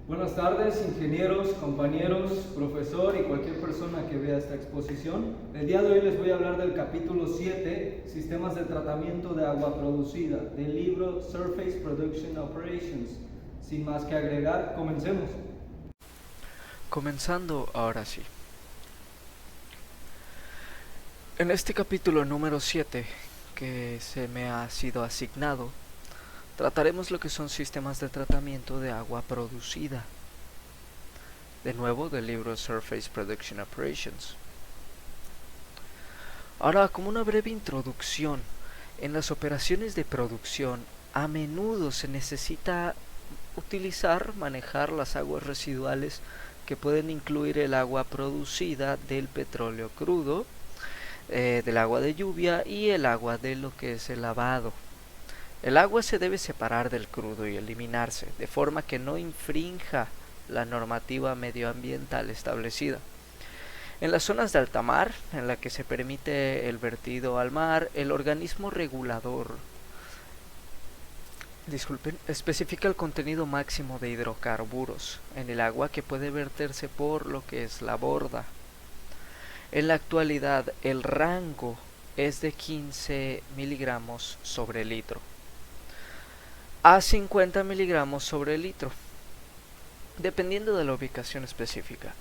Buenas tardes, ingenieros, compañeros, profesor y cualquier persona que vea esta exposición. El día de hoy les voy a hablar del capítulo 7, Sistemas de Tratamiento de Agua Producida, del libro Surface Production Operations. Sin más que agregar, comencemos. Comenzando ahora sí. En este capítulo número 7 que se me ha sido asignado, trataremos lo que son sistemas de tratamiento de agua producida. De nuevo, del libro Surface Production Operations. Ahora, como una breve introducción, en las operaciones de producción a menudo se necesita manejar las aguas residuales que pueden incluir el agua producida del petróleo crudo, del agua de lluvia y el agua de lo que es el lavado. El agua se debe separar del crudo y eliminarse, de forma que no infrinja la normativa medioambiental establecida. En las zonas de alta mar, en la que se permite el vertido al mar, el organismo regulador especifica el contenido máximo de hidrocarburos en el agua que puede verterse por lo que es la borda. En la actualidad, el rango es de 15 miligramos sobre litro a 50 miligramos sobre litro, dependiendo de la ubicación específica.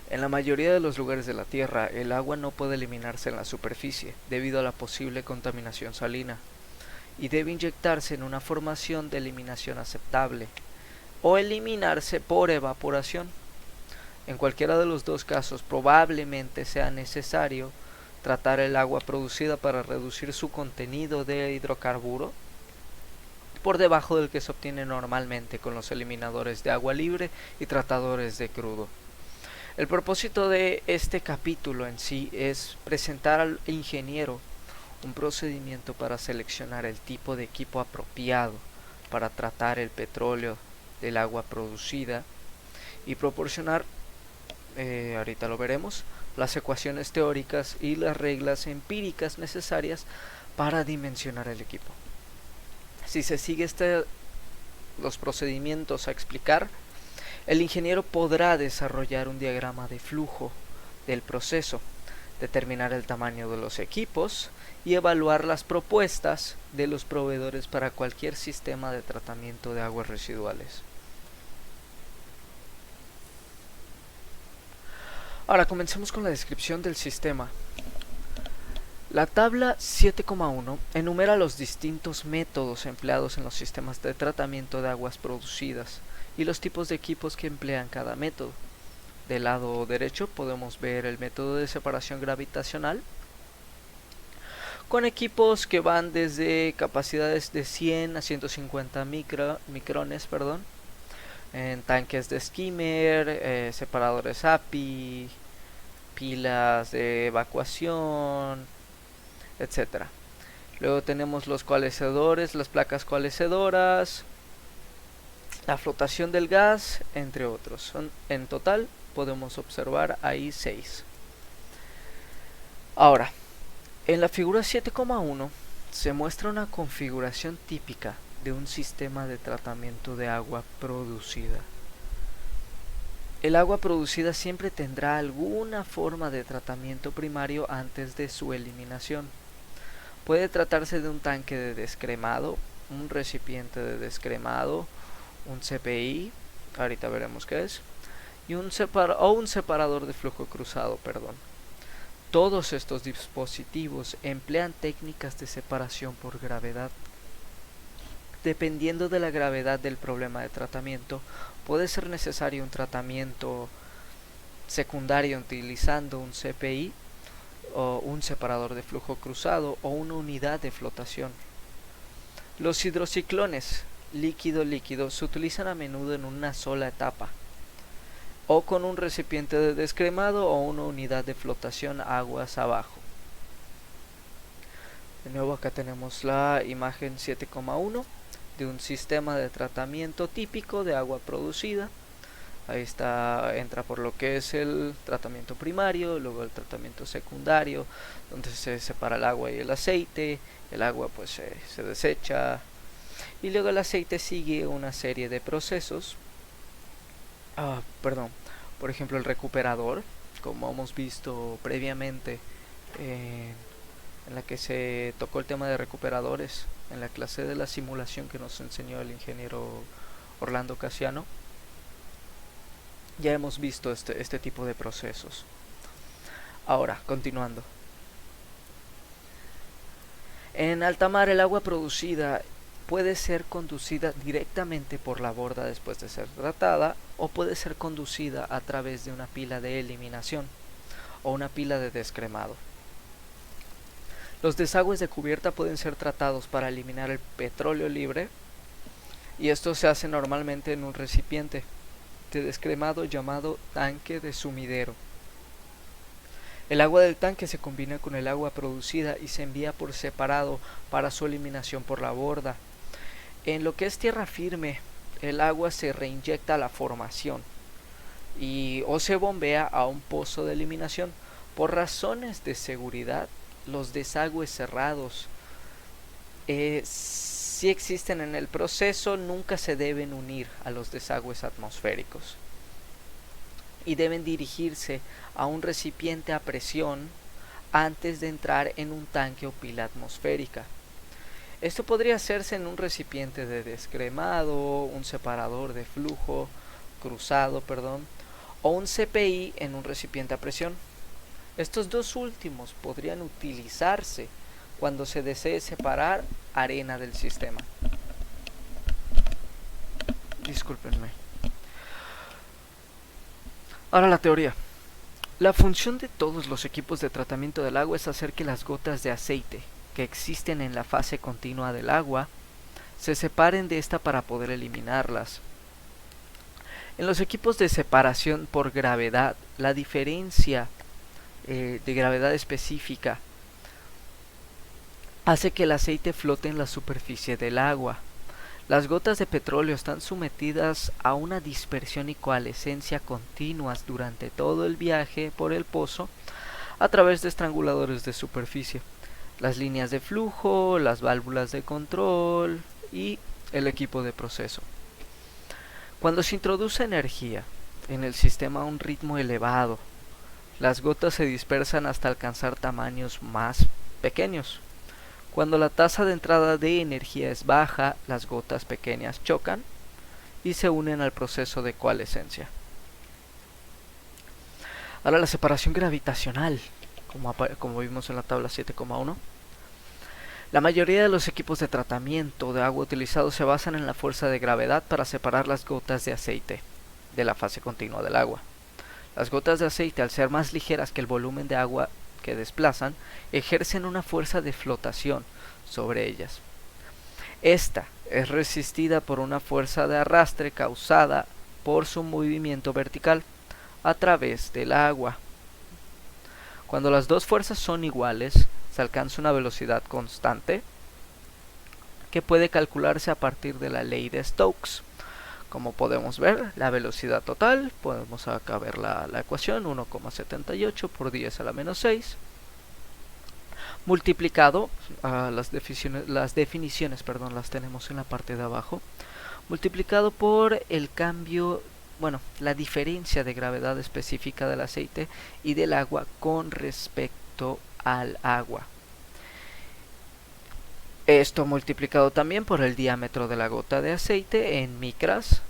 En la mayoría de los lugares de la Tierra, el agua no puede eliminarse en la superficie debido a la posible contaminación salina y debe inyectarse en una formación de eliminación aceptable o eliminarse por evaporación. En cualquiera de los dos casos probablemente sea necesario tratar el agua producida para reducir su contenido de hidrocarburo por debajo del que se obtiene normalmente con los eliminadores de agua libre y tratadores de crudo. El propósito de este capítulo en sí es presentar al ingeniero un procedimiento para seleccionar el tipo de equipo apropiado para tratar el petróleo del agua producida y proporcionar, ahorita lo veremos, las ecuaciones teóricas y las reglas empíricas necesarias para dimensionar el equipo. Si se sigue los procedimientos a explicar, el ingeniero podrá desarrollar un diagrama de flujo del proceso, determinar el tamaño de los equipos y evaluar las propuestas de los proveedores para cualquier sistema de tratamiento de aguas residuales. Ahora comencemos con la descripción del sistema. La tabla 7,1 enumera los distintos métodos empleados en los sistemas de tratamiento de aguas producidas y los tipos de equipos que emplean cada método. Del lado derecho podemos ver el método de separación gravitacional, con equipos que van desde capacidades de 100 a 150 micrones, en tanques de skimmer, separadores API, pilas de evacuación, etc. Luego tenemos los coalescedores, las placas coalescedoras, la flotación del gas, entre otros. En total podemos observar ahí 6. Ahora, en la figura 7,1 se muestra una configuración típica de un sistema de tratamiento de agua producida. El agua producida siempre tendrá alguna forma de tratamiento primario antes de su eliminación. Puede tratarse de un tanque de descremado, un recipiente de descremado, un CPI, ahorita veremos qué es, y un separador de flujo cruzado, Todos estos dispositivos emplean técnicas de separación por gravedad. Dependiendo de la gravedad del problema de tratamiento, puede ser necesario un tratamiento secundario utilizando un CPI o un separador de flujo cruzado o una unidad de flotación. Los hidrociclones líquido-líquido se utilizan a menudo en una sola etapa, o con un recipiente de descremado o una unidad de flotación aguas abajo. De nuevo acá tenemos la imagen 7,1 de un sistema de tratamiento típico de agua producida. Ahí está, entra por lo que es el tratamiento primario, luego el tratamiento secundario, donde se separa el agua y el aceite. El agua pues se desecha y luego el aceite sigue una serie de procesos perdón, por ejemplo el recuperador, como hemos visto previamente en la que se tocó el tema de recuperadores en la clase de la simulación que nos enseñó el ingeniero Orlando Casiano. Ya hemos visto este tipo de procesos. Ahora, continuando. En alta mar el agua producida puede ser conducida directamente por la borda después de ser tratada, o puede ser conducida a través de una pila de eliminación o una pila de descremado. Los desagües de cubierta pueden ser tratados para eliminar el petróleo libre, y esto se hace normalmente en un recipiente de descremado llamado tanque de sumidero. El agua del tanque se combina con el agua producida y se envía por separado para su eliminación por la borda. En lo que es tierra firme, el agua se reinyecta a la formación o se bombea a un pozo de eliminación. Por razones de seguridad, los desagües cerrados si existen en el proceso, nunca se deben unir a los desagües atmosféricos y deben dirigirse a un recipiente a presión antes de entrar en un tanque o pila atmosférica. Esto podría hacerse en un recipiente de descremado, un separador de flujo cruzado, o un CPI en un recipiente a presión. Estos dos últimos podrían utilizarse cuando se desee separar arena del sistema. Discúlpenme. Ahora la teoría. La función de todos los equipos de tratamiento del agua es hacer que las gotas de aceite que existen en la fase continua del agua se separen de esta para poder eliminarlas. En los equipos de separación por gravedad, la diferencia de gravedad específica hace que el aceite flote en la superficie del agua. Las gotas de petróleo están sometidas a una dispersión y coalescencia continuas durante todo el viaje por el pozo a través de estranguladores de superficie, las líneas de flujo, las válvulas de control y el equipo de proceso. Cuando se introduce energía en el sistema a un ritmo elevado, las gotas se dispersan hasta alcanzar tamaños más pequeños. Cuando la tasa de entrada de energía es baja, las gotas pequeñas chocan y se unen al proceso de coalescencia. Ahora la separación gravitacional, como vimos en la tabla 7,1. La mayoría de los equipos de tratamiento de agua utilizados se basan en la fuerza de gravedad para separar las gotas de aceite de la fase continua del agua. Las gotas de aceite, al ser más ligeras que el volumen de agua que desplazan, ejercen una fuerza de flotación sobre ellas. Esta es resistida por una fuerza de arrastre causada por su movimiento vertical a través del agua. Cuando las dos fuerzas son iguales, se alcanza una velocidad constante que puede calcularse a partir de la ley de Stokes. Como podemos ver, la velocidad total, podemos acá ver la ecuación, 1,78 por 10 a la menos 6, multiplicado, las definiciones las tenemos en la parte de abajo, multiplicado por el cambio, la diferencia de gravedad específica del aceite y del agua con respecto al agua. Esto multiplicado también por el diámetro de la gota de aceite en micras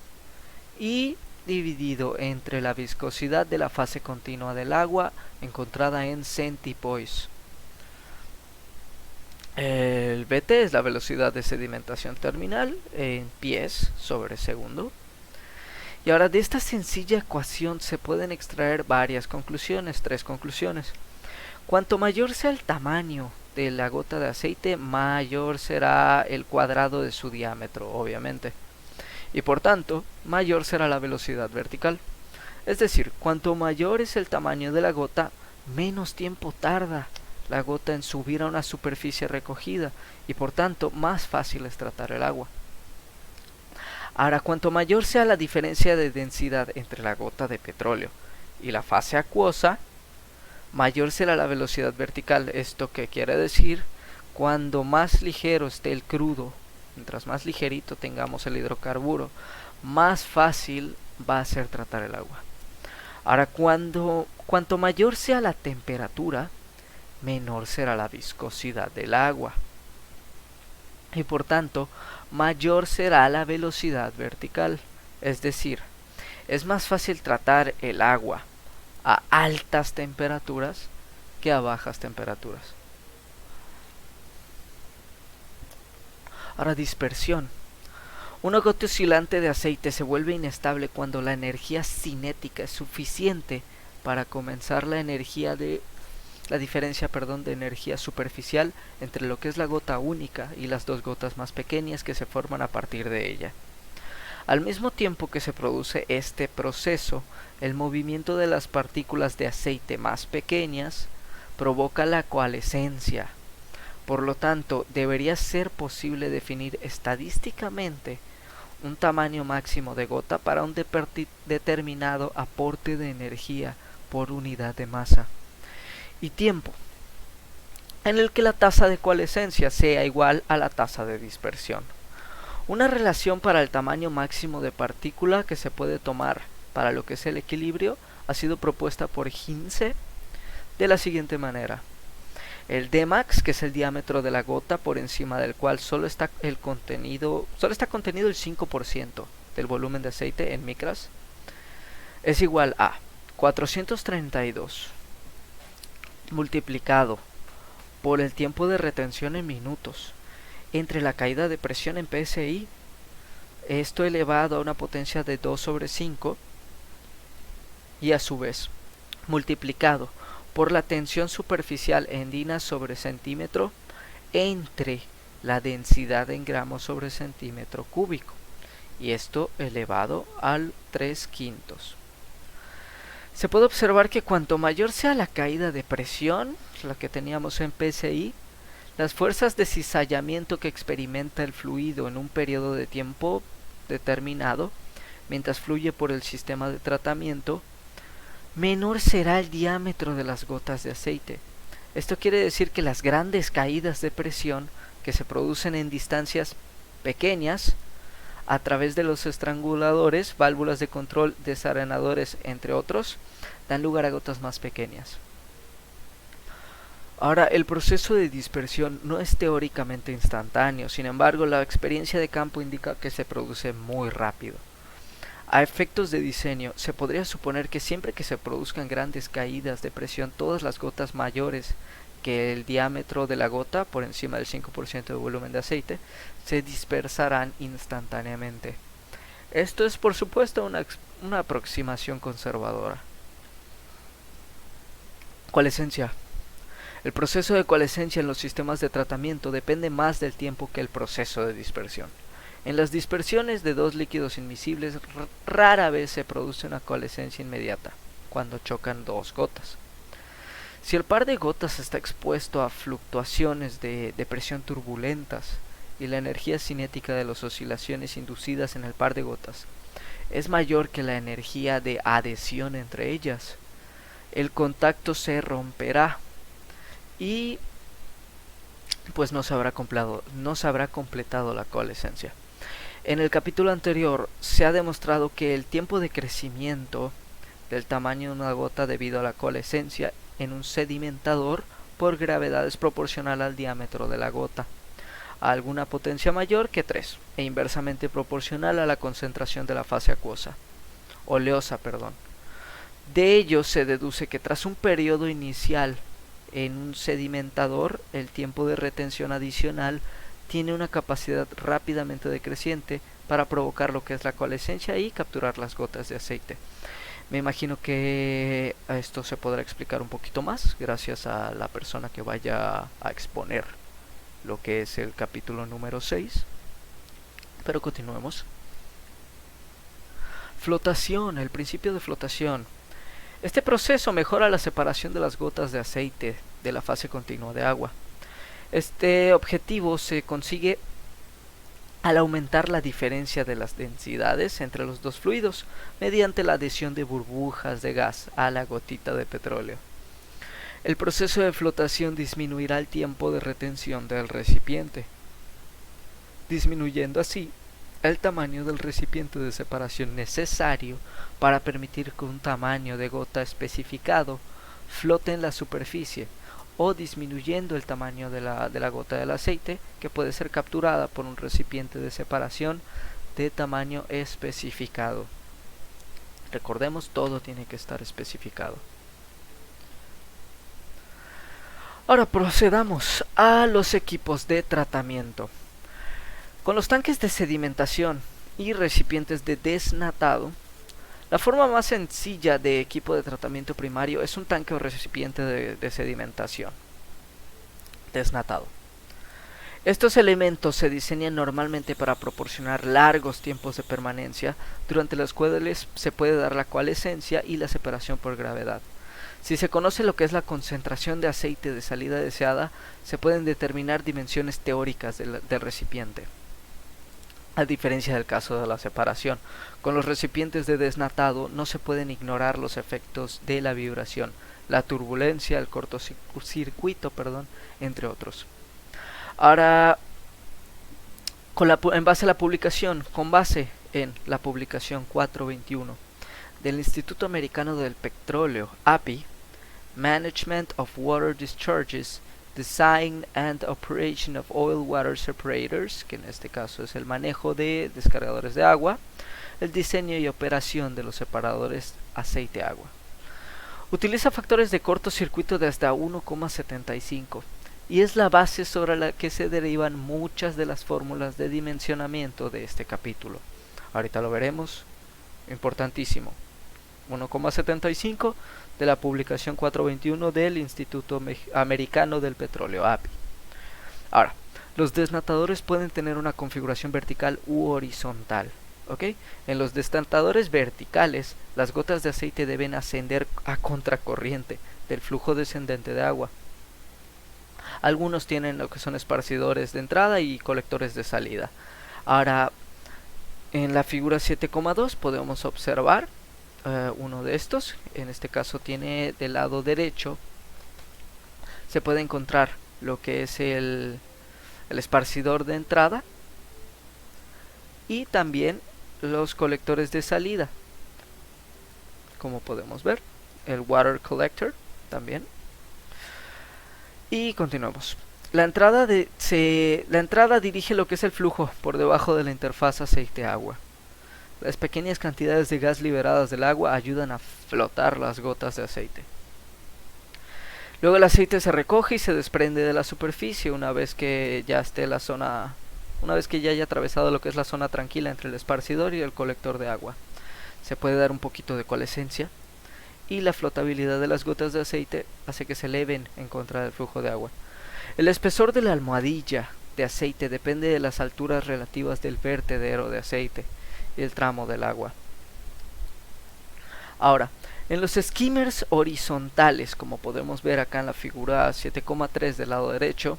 y dividido entre la viscosidad de la fase continua del agua encontrada en centipoise. El BT es la velocidad de sedimentación terminal en pies sobre segundo. Y ahora de esta sencilla ecuación se pueden extraer varias conclusiones, 3 conclusiones. Cuanto mayor sea el tamaño de la gota de aceite, mayor será el cuadrado de su diámetro, obviamente. Y por tanto, mayor será la velocidad vertical. Es decir, cuanto mayor es el tamaño de la gota, menos tiempo tarda la gota en subir a una superficie recogida y por tanto más fácil es tratar el agua. Ahora, cuanto mayor sea la diferencia de densidad entre la gota de petróleo y la fase acuosa, mayor será la velocidad vertical. ¿Esto qué quiere decir? Cuando más ligero esté el crudo, mientras más ligerito tengamos el hidrocarburo, más fácil va a hacer tratar el agua. Ahora, cuanto mayor sea la temperatura, menor será la viscosidad del agua. Y por tanto, mayor será la velocidad vertical. Es decir, es más fácil tratar el agua a altas temperaturas que a bajas temperaturas. Ahora, dispersión. Una gota oscilante de aceite se vuelve inestable cuando la energía cinética es suficiente para comenzar la diferencia de energía superficial entre lo que es la gota única y las dos gotas más pequeñas que se forman a partir de ella. Al mismo tiempo que se produce este proceso, el movimiento de las partículas de aceite más pequeñas provoca la coalescencia. Por lo tanto, debería ser posible definir estadísticamente un tamaño máximo de gota para un determinado aporte de energía por unidad de masa y tiempo, en el que la tasa de coalescencia sea igual a la tasa de dispersión. Una relación para el tamaño máximo de partícula que se puede tomar para lo que es el equilibrio ha sido propuesta por Hinze de la siguiente manera. El Dmax, que es el diámetro de la gota por encima del cual solo está contenido el 5% del volumen de aceite en micras, es igual a 432 multiplicado por el tiempo de retención en minutos entre la caída de presión en PSI, esto elevado a una potencia de 2 sobre 5, y a su vez multiplicado por la tensión superficial en dinas sobre centímetro entre la densidad en gramos sobre centímetro cúbico, y esto elevado al 3/5. Se puede observar que cuanto mayor sea la caída de presión, la que teníamos en PSI, las fuerzas de cizallamiento que experimenta el fluido en un periodo de tiempo determinado, mientras fluye por el sistema de tratamiento, menor será el diámetro de las gotas de aceite. Esto quiere decir que las grandes caídas de presión que se producen en distancias pequeñas a través de los estranguladores, válvulas de control, desarenadores, entre otros, dan lugar a gotas más pequeñas. Ahora, el proceso de dispersión no es teóricamente instantáneo, sin embargo, la experiencia de campo indica que se produce muy rápido. A efectos de diseño, se podría suponer que siempre que se produzcan grandes caídas de presión, todas las gotas mayores que el diámetro de la gota, por encima del 5% de volumen de aceite, se dispersarán instantáneamente. Esto es, por supuesto, una aproximación conservadora. Coalescencia. El proceso de coalescencia en los sistemas de tratamiento depende más del tiempo que el proceso de dispersión. En las dispersiones de dos líquidos inmiscibles rara vez se produce una coalescencia inmediata, cuando chocan dos gotas. Si el par de gotas está expuesto a fluctuaciones de presión turbulentas y la energía cinética de las oscilaciones inducidas en el par de gotas es mayor que la energía de adhesión entre ellas, el contacto se romperá y pues no se habrá completado la coalescencia. En el capítulo anterior se ha demostrado que el tiempo de crecimiento del tamaño de una gota debido a la coalescencia en un sedimentador por gravedad es proporcional al diámetro de la gota, a alguna potencia mayor que 3, e inversamente proporcional a la concentración de la fase oleosa. De ello se deduce que tras un periodo inicial en un sedimentador, el tiempo de retención adicional tiene una capacidad rápidamente decreciente para provocar lo que es la coalescencia y capturar las gotas de aceite. Me imagino que esto se podrá explicar un poquito más gracias a la persona que vaya a exponer lo que es el capítulo número 6. Pero continuemos. Flotación, el principio de flotación. Este proceso mejora la separación de las gotas de aceite de la fase continua de agua. Este objetivo se consigue al aumentar la diferencia de las densidades entre los dos fluidos mediante la adhesión de burbujas de gas a la gotita de petróleo. El proceso de flotación disminuirá el tiempo de retención del recipiente, disminuyendo así el tamaño del recipiente de separación necesario para permitir que un tamaño de gota especificado flote en la superficie, o disminuyendo el tamaño de la gota del aceite, que puede ser capturada por un recipiente de separación de tamaño especificado. Recordemos, todo tiene que estar especificado. Ahora procedamos a los equipos de tratamiento. Con los tanques de sedimentación y recipientes de desnatado, la forma más sencilla de equipo de tratamiento primario es un tanque o recipiente de sedimentación desnatado. Estos elementos se diseñan normalmente para proporcionar largos tiempos de permanencia, durante los cuales se puede dar la coalescencia y la separación por gravedad. Si se conoce lo que es la concentración de aceite de salida deseada, se pueden determinar dimensiones teóricas del recipiente. A diferencia del caso de la separación, con los recipientes de desnatado no se pueden ignorar los efectos de la vibración, la turbulencia, el cortocircuito, entre otros. Ahora, con base en la publicación 421 del Instituto Americano del Petróleo, API, Management of Water Discharges, Design and Operation of Oil Water Separators, que en este caso es el manejo de descargadores de agua, el diseño y operación de los separadores aceite-agua. Utiliza factores de cortocircuito de hasta 1,75 y es la base sobre la que se derivan muchas de las fórmulas de dimensionamiento de este capítulo. Ahorita lo veremos, importantísimo. 1,75 de la publicación 421 del Instituto Americano del Petróleo, API. Ahora, los desnatadores pueden tener una configuración vertical u horizontal. ¿Okay? En los desnatadores verticales, las gotas de aceite deben ascender a contracorriente del flujo descendente de agua. Algunos tienen lo que son esparcidores de entrada y colectores de salida. Ahora, en la figura 7,2 podemos observar uno de estos. En este caso tiene del lado derecho, se puede encontrar lo que es el esparcidor de entrada y también los colectores de salida, como podemos ver, el water collector también. Y continuamos. La entrada dirige lo que es el flujo por debajo de la interfaz aceite-agua. Las pequeñas cantidades de gas liberadas del agua ayudan a flotar las gotas de aceite. Luego el aceite se recoge y se desprende de la superficie una vez que ya haya atravesado lo que es la zona tranquila entre el esparcidor y el colector de agua. Se puede dar un poquito de coalescencia y la flotabilidad de las gotas de aceite hace que se eleven en contra del flujo de agua. El espesor de la almohadilla de aceite depende de las alturas relativas del vertedero de aceite y el tramo del agua. Ahora, en los skimmers horizontales, como podemos ver acá en la figura 7,3 del lado derecho,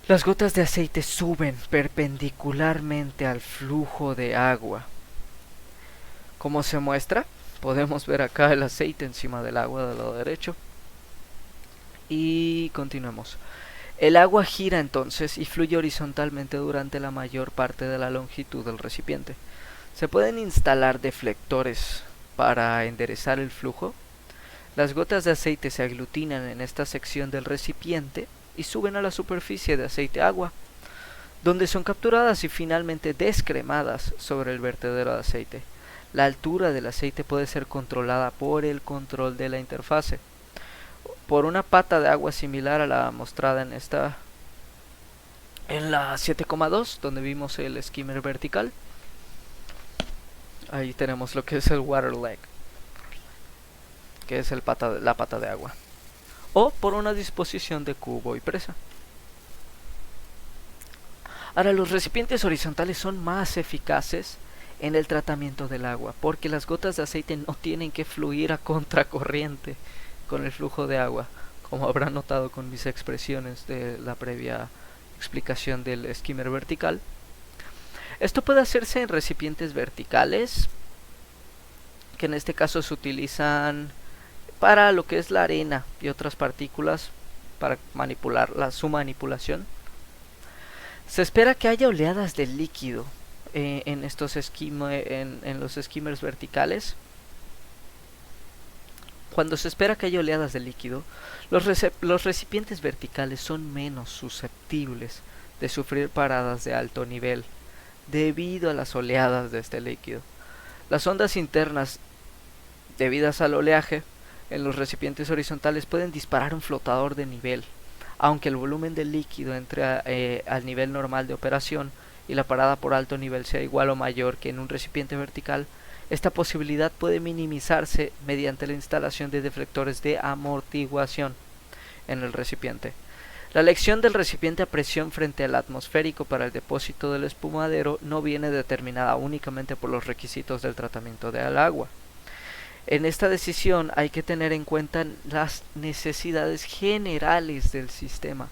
las gotas de aceite suben perpendicularmente al flujo de agua. Como se muestra, podemos ver acá el aceite encima del agua del lado derecho. Y continuemos. El agua gira entonces y fluye horizontalmente durante la mayor parte de la longitud del recipiente. Se pueden instalar deflectores para enderezar el flujo. Las gotas de aceite se aglutinan en esta sección del recipiente y suben a la superficie de aceite-agua, donde son capturadas y finalmente descremadas sobre el vertedero de aceite. La altura del aceite puede ser controlada por el control de la interfase, por una pata de agua similar a la mostrada en la 7,2, donde vimos el skimmer vertical. Ahí tenemos lo que es el water leg, que es la pata de agua, o por una disposición de cubo y presa. Ahora, los recipientes horizontales son más eficaces en el tratamiento del agua, porque las gotas de aceite no tienen que fluir a contracorriente con el flujo de agua, como habrán notado con mis expresiones de la previa explicación del skimmer vertical. Esto puede hacerse en recipientes verticales, que en este caso se utilizan para lo que es la arena y otras partículas para su manipulación. Se espera que haya oleadas de líquido en los skimmers verticales. Cuando se espera que haya oleadas de líquido, los recipientes verticales son menos susceptibles de sufrir paradas de alto nivel debido a las oleadas de este líquido. Las ondas internas debidas al oleaje en los recipientes horizontales pueden disparar un flotador de nivel, aunque el volumen del líquido entre al nivel normal de operación y la parada por alto nivel sea igual o mayor que en un recipiente vertical. Esta posibilidad puede minimizarse mediante la instalación de deflectores de amortiguación en el recipiente. La elección del recipiente a presión frente al atmosférico para el depósito del espumadero no viene determinada únicamente por los requisitos del tratamiento del agua. En esta decisión hay que tener en cuenta las necesidades generales del sistema.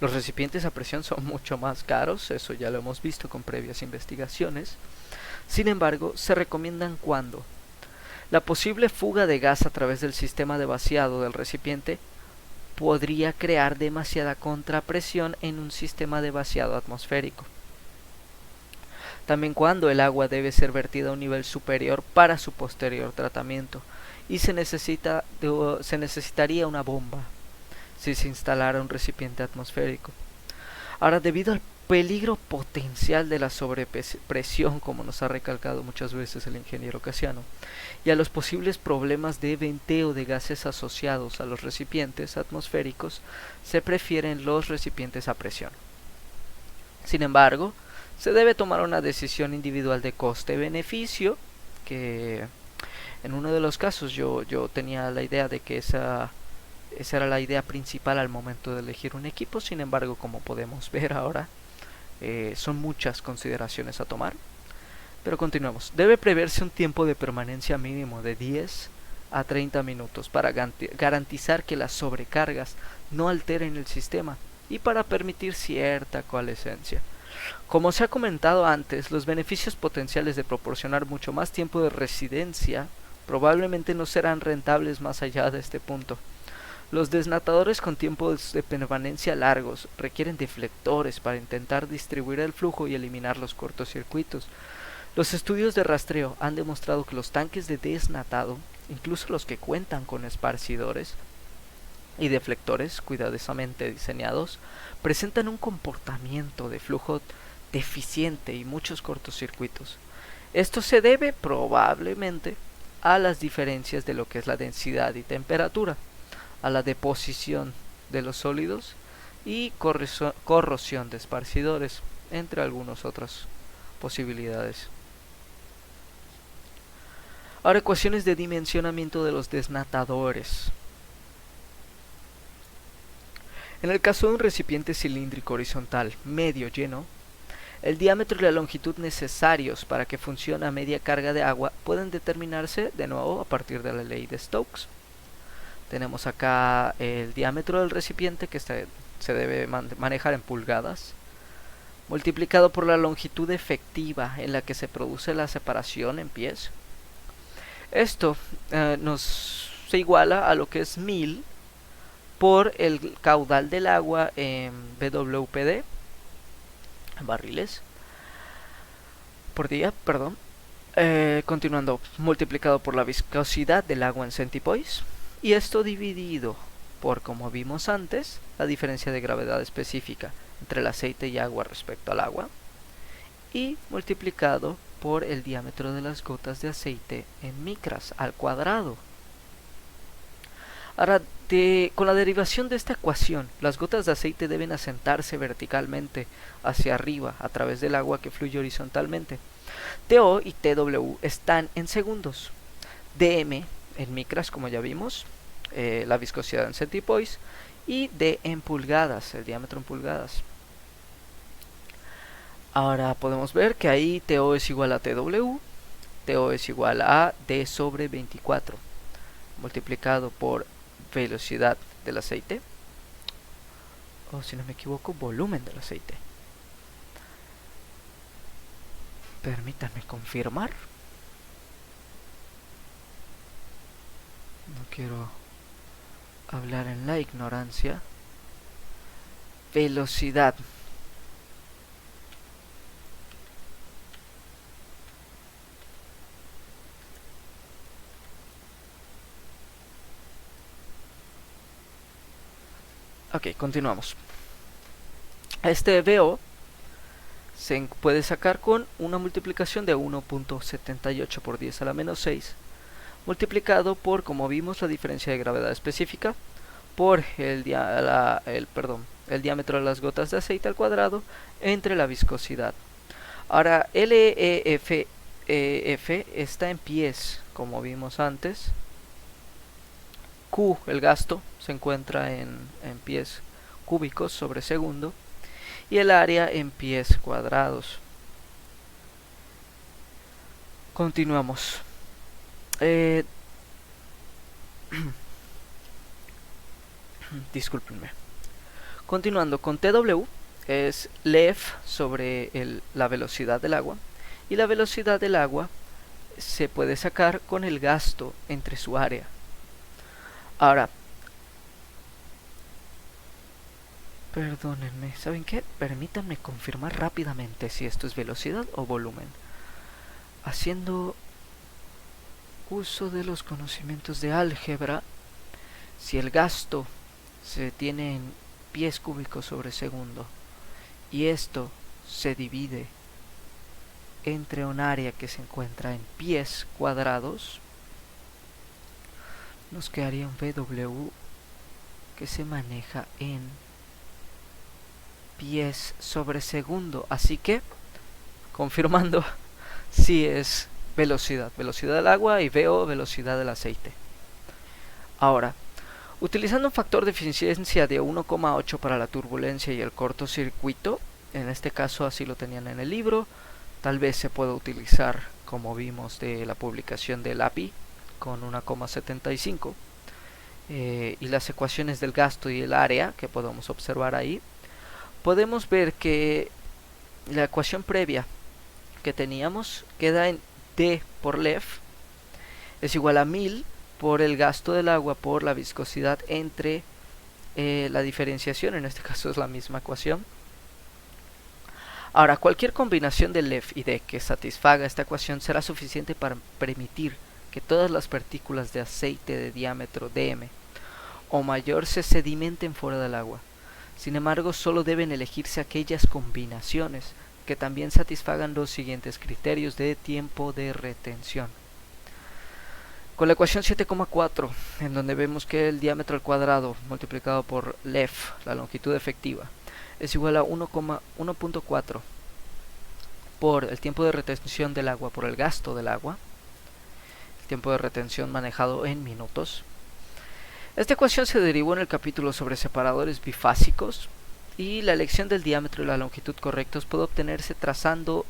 Los recipientes a presión son mucho más caros, eso ya lo hemos visto con previas investigaciones. Sin embargo, se recomiendan cuando la posible fuga de gas a través del sistema de vaciado del recipiente podría crear demasiada contrapresión en un sistema de vaciado atmosférico. También cuando el agua debe ser vertida a un nivel superior para su posterior tratamiento y se necesitaría una bomba si se instalara un recipiente atmosférico. Ahora, debido al peligro potencial de la sobrepresión, como nos ha recalcado muchas veces el ingeniero Casiano, y a los posibles problemas de venteo de gases asociados a los recipientes atmosféricos, se prefieren los recipientes a presión. Sin embargo, se debe tomar una decisión individual de coste-beneficio, que en uno de los casos yo tenía la idea de que esa era la idea principal al momento de elegir un equipo. Sin embargo, como podemos ver ahora, son muchas consideraciones a tomar. Pero continuemos. Debe preverse un tiempo de permanencia mínimo de 10 a 30 minutos para garantizar que las sobrecargas no alteren el sistema y para permitir cierta coalescencia. Como se ha comentado antes, los beneficios potenciales de proporcionar mucho más tiempo de residencia probablemente no serán rentables más allá de este punto. Los desnatadores con tiempos de permanencia largos requieren deflectores para intentar distribuir el flujo y eliminar los cortocircuitos. Los estudios de rastreo han demostrado que los tanques de desnatado, incluso los que cuentan con esparcidores y deflectores cuidadosamente diseñados, presentan un comportamiento de flujo deficiente y muchos cortocircuitos. Esto se debe probablemente a las diferencias de lo que es la densidad y temperatura, a la deposición de los sólidos y corrosión de esparcidores, entre algunas otras posibilidades. Ahora, ecuaciones de dimensionamiento de los desnatadores. En el caso de un recipiente cilíndrico horizontal medio lleno, el diámetro y la longitud necesarios para que funcione a media carga de agua pueden determinarse de nuevo a partir de la ley de Stokes. Tenemos acá el diámetro del recipiente, que se debe manejar en pulgadas, multiplicado por la longitud efectiva en la que se produce la separación en pies. Esto se iguala a lo que es 1000 por el caudal del agua en BWPD, barriles por día, perdón. Continuando, multiplicado por la viscosidad del agua en centipoise, y esto dividido por, como vimos antes, la diferencia de gravedad específica entre el aceite y agua respecto al agua, y multiplicado por el diámetro de las gotas de aceite en micras al cuadrado. Ahora, con la derivación de esta ecuación, las gotas de aceite deben asentarse verticalmente hacia arriba a través del agua que fluye horizontalmente. TO y TW están en segundos, dm en micras, como ya vimos, la viscosidad en centipoise, y D en pulgadas, el diámetro en pulgadas. Ahora podemos ver que ahí TO es igual a TW, TO es igual a D sobre 24, multiplicado por velocidad del aceite, o si no me equivoco, volumen del aceite. Permítanme confirmar. No quiero hablar en la ignorancia. Velocidad Ok, continuamos. Este VO se puede sacar con una multiplicación de 1.78 por 10 a la menos 6 multiplicado por, como vimos, la diferencia de gravedad específica por el diámetro de las gotas de aceite al cuadrado entre la viscosidad. Ahora, LEF está en pies, como vimos antes. Q, el gasto, se encuentra en pies cúbicos sobre segundo. Y el área en pies cuadrados. Continuamos. Discúlpenme. Continuando con TW, es LEF sobre la velocidad del agua. Y la velocidad del agua se puede sacar con el gasto entre su área. Ahora, perdónenme, ¿saben qué? Permítanme confirmar rápidamente si esto es velocidad o volumen. Haciendo uso de los conocimientos de álgebra, si el gasto se tiene en pies cúbicos sobre segundo y esto se divide entre un área que se encuentra en pies cuadrados, nos quedaría un VW que se maneja en pies sobre segundo. Así que, confirmando, si es velocidad del agua, y VO, velocidad del aceite. Ahora, utilizando un factor de eficiencia de 1,8 para la turbulencia y el cortocircuito, en este caso así lo tenían en el libro, tal vez se pueda utilizar, como vimos de la publicación del API, con 1,75, y las ecuaciones del gasto y el área que podemos observar ahí, podemos ver que la ecuación previa que teníamos queda en D por LEF es igual a 1000 por el gasto del agua por la viscosidad entre la diferenciación, en este caso es la misma ecuación. Ahora, cualquier combinación de LEF y D que satisfaga esta ecuación será suficiente para permitir que todas las partículas de aceite de diámetro dm o mayor se sedimenten fuera del agua. Sin embargo, solo deben elegirse aquellas combinaciones que también satisfagan los siguientes criterios de tiempo de retención. Con la ecuación 7,4, en donde vemos que el diámetro al cuadrado multiplicado por LEF, la longitud efectiva, es igual a 1.4 por el tiempo de retención del agua por el gasto del agua, el tiempo de retención manejado en minutos. Esta ecuación se derivó en el capítulo sobre separadores bifásicos, y la elección del diámetro y la longitud correctos puede obtenerse trazando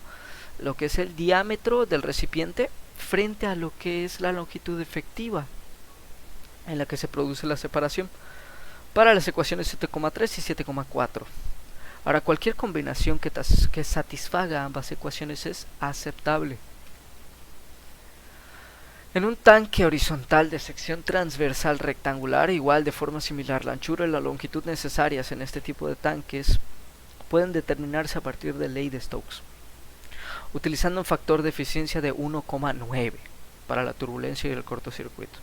lo que es el diámetro del recipiente frente a lo que es la longitud efectiva en la que se produce la separación para las ecuaciones 7,3 y 7,4. Ahora, cualquier combinación que satisfaga ambas ecuaciones es aceptable. En un tanque horizontal de sección transversal rectangular, igual de forma similar, la anchura y la longitud necesarias en este tipo de tanques pueden determinarse a partir de ley de Stokes, utilizando un factor de eficiencia de 1,9 para la turbulencia y el cortocircuito.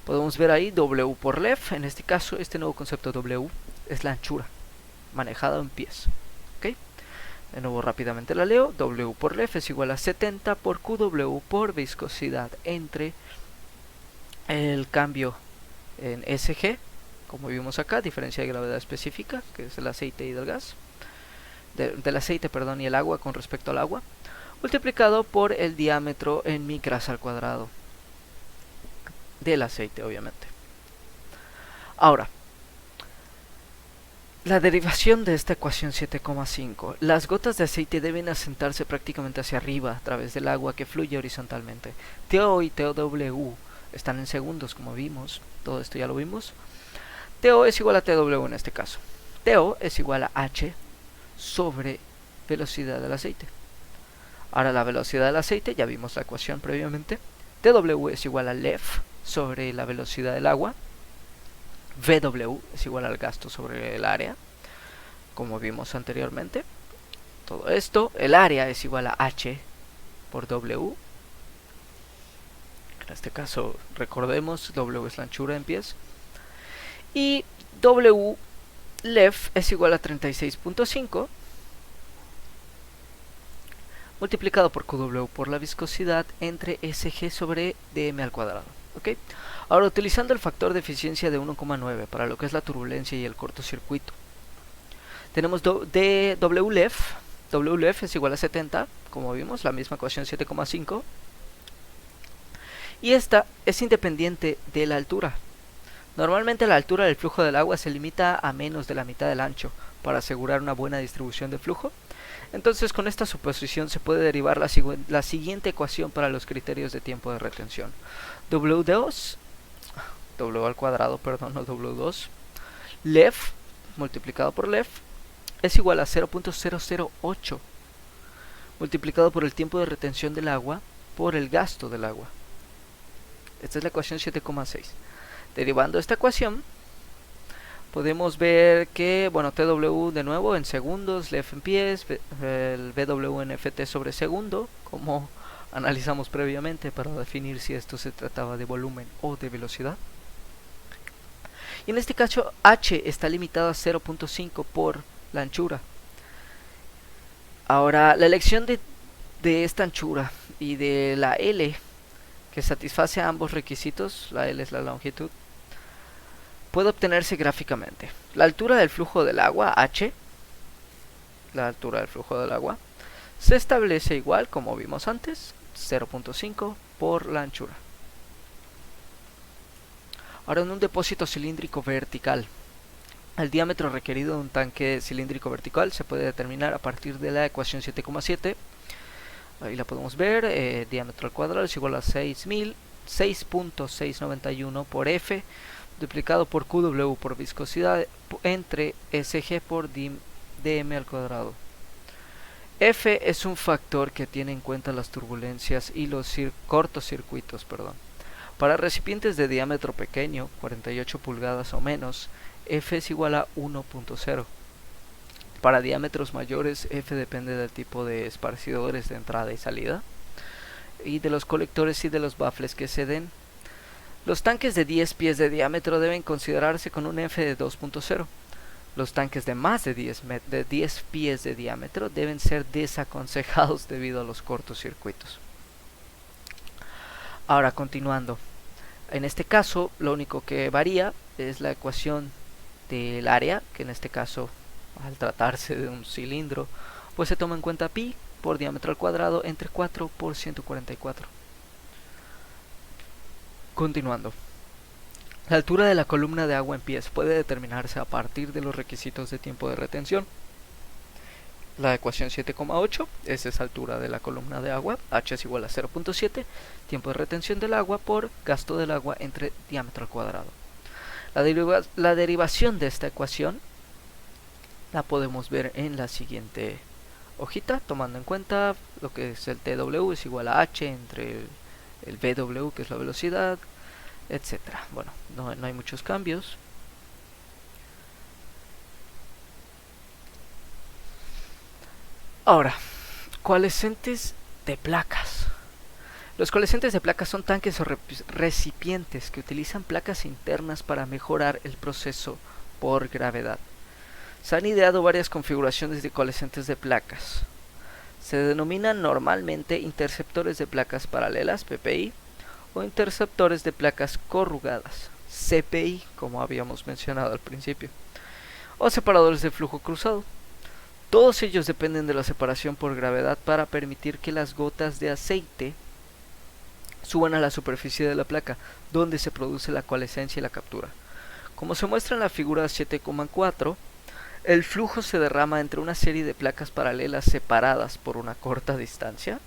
Podemos ver ahí W por LEF, en este caso este nuevo concepto W es la anchura, manejada en pies. ¿Okay? De nuevo rápidamente la leo. W por LEF es igual a 70 por QW por viscosidad entre el cambio en SG, como vimos acá, diferencia de gravedad específica, que es el aceite y del gas, del aceite, perdón, y el agua con respecto al agua, multiplicado por el diámetro en micras al cuadrado del aceite, obviamente. Ahora, la derivación de esta ecuación 7,5. Las gotas de aceite deben asentarse prácticamente hacia arriba a través del agua que fluye horizontalmente. TO y TW están en segundos, como vimos. Todo esto ya lo vimos. TO es igual a TW en este caso. TO es igual a H sobre velocidad del aceite. Ahora, la velocidad del aceite, ya vimos la ecuación previamente. TW es igual a LEF sobre la velocidad del agua. VW es igual al gasto sobre el área, como vimos anteriormente. Todo esto, el área es igual a H por W. En este caso, recordemos, W es la anchura en pies. Y W LEF es igual a 36.5 multiplicado por QW por la viscosidad entre SG sobre dm al cuadrado. ¿Ok? Ahora, utilizando el factor de eficiencia de 1,9 para lo que es la turbulencia y el cortocircuito, tenemos WLEF. WLEF es igual a 70, como vimos, la misma ecuación 7,5. Y esta es independiente de la altura. Normalmente la altura del flujo del agua se limita a menos de la mitad del ancho para asegurar una buena distribución de flujo. Entonces, con esta suposición se puede derivar la siguiente ecuación para los criterios de tiempo de retención. W2, W al cuadrado, perdón, no W2, LEF multiplicado por LEF es igual a 0.008 multiplicado por el tiempo de retención del agua por el gasto del agua. Esta es la ecuación 7,6. Derivando esta ecuación, podemos ver que, bueno, TW de nuevo en segundos, LEF en pies, el BW en FT sobre segundo, como analizamos previamente para definir si esto se trataba de volumen o de velocidad. Y en este caso, H está limitado a 0.5 por la anchura. Ahora, la elección de esta anchura y de la L, que satisface a ambos requisitos, la L es la longitud, puede obtenerse gráficamente. La altura del flujo del agua, H, la altura del flujo del agua, se establece igual, como vimos antes, 0.5 por la anchura. Ahora, en un depósito cilíndrico vertical, el diámetro requerido de un tanque cilíndrico vertical se puede determinar a partir de la ecuación 7,7. Ahí la podemos ver, diámetro al cuadrado es igual a 6.691 por F, duplicado por QW por viscosidad entre SG por dm al cuadrado. F es un factor que tiene en cuenta las turbulencias y los cortocircuitos. Para recipientes de diámetro pequeño, 48 pulgadas o menos, F es igual a 1.0. Para diámetros mayores, F depende del tipo de esparcidores de entrada y salida y de los colectores y de los baffles que se den. Los tanques de 10 pies de diámetro deben considerarse con un F de 2.0. Los tanques de más de 10 pies de diámetro deben ser desaconsejados debido a los cortocircuitos. Ahora, continuando. En este caso, lo único que varía es la ecuación del área, que en este caso, al tratarse de un cilindro, pues se toma en cuenta pi por diámetro al cuadrado entre 4 por 144. Continuando. La altura de la columna de agua en pies puede determinarse a partir de los requisitos de tiempo de retención. La ecuación 7,8 es esa altura de la columna de agua, H es igual a 0.7, tiempo de retención del agua por gasto del agua entre diámetro al cuadrado. La derivación de esta ecuación la podemos ver en la siguiente hojita, tomando en cuenta lo que es el TW es igual a H entre el BW, que es la velocidad, etcétera. Bueno, no hay muchos cambios. Ahora, coalescentes de placas. Los coalescentes de placas son tanques o recipientes que utilizan placas internas para mejorar el proceso por gravedad. Se han ideado varias configuraciones de coalescentes de placas. Se denominan normalmente interceptores de placas paralelas, PPI, o interceptores de placas corrugadas, CPI, como habíamos mencionado al principio, o separadores de flujo cruzado. Todos ellos dependen de la separación por gravedad para permitir que las gotas de aceite suban a la superficie de la placa, donde se produce la coalescencia y la captura. Como se muestra en la figura 7,4, el flujo se derrama entre una serie de placas paralelas separadas por una corta distancia.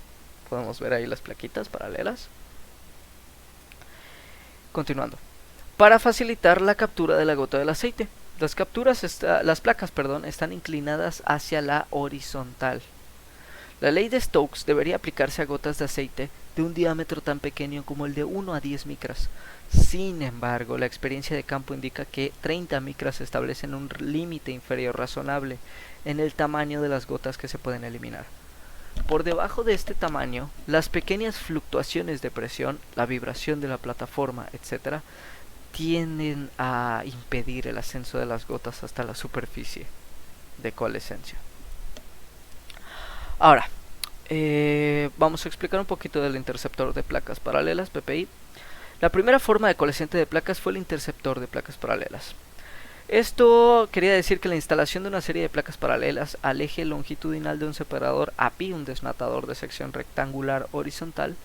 Podemos ver ahí las plaquitas paralelas. Continuando. Para facilitar la captura de la gota del aceite. Las placas están inclinadas hacia la horizontal. La ley de Stokes debería aplicarse a gotas de aceite de un diámetro tan pequeño como el de 1 a 10 micras. Sin embargo, la experiencia de campo indica que 30 micras establecen un límite inferior razonable en el tamaño de las gotas que se pueden eliminar. Por debajo de este tamaño, las pequeñas fluctuaciones de presión, la vibración de la plataforma, etc., tienden a impedir el ascenso de las gotas hasta la superficie de coalescencia. Ahora, vamos a explicar un poquito del interceptor de placas paralelas, PPI. La primera forma de coalescente de placas fue el interceptor de placas paralelas. Esto quería decir que la instalación de una serie de placas paralelas al eje longitudinal de un separador API, un desnatador de sección rectangular horizontal,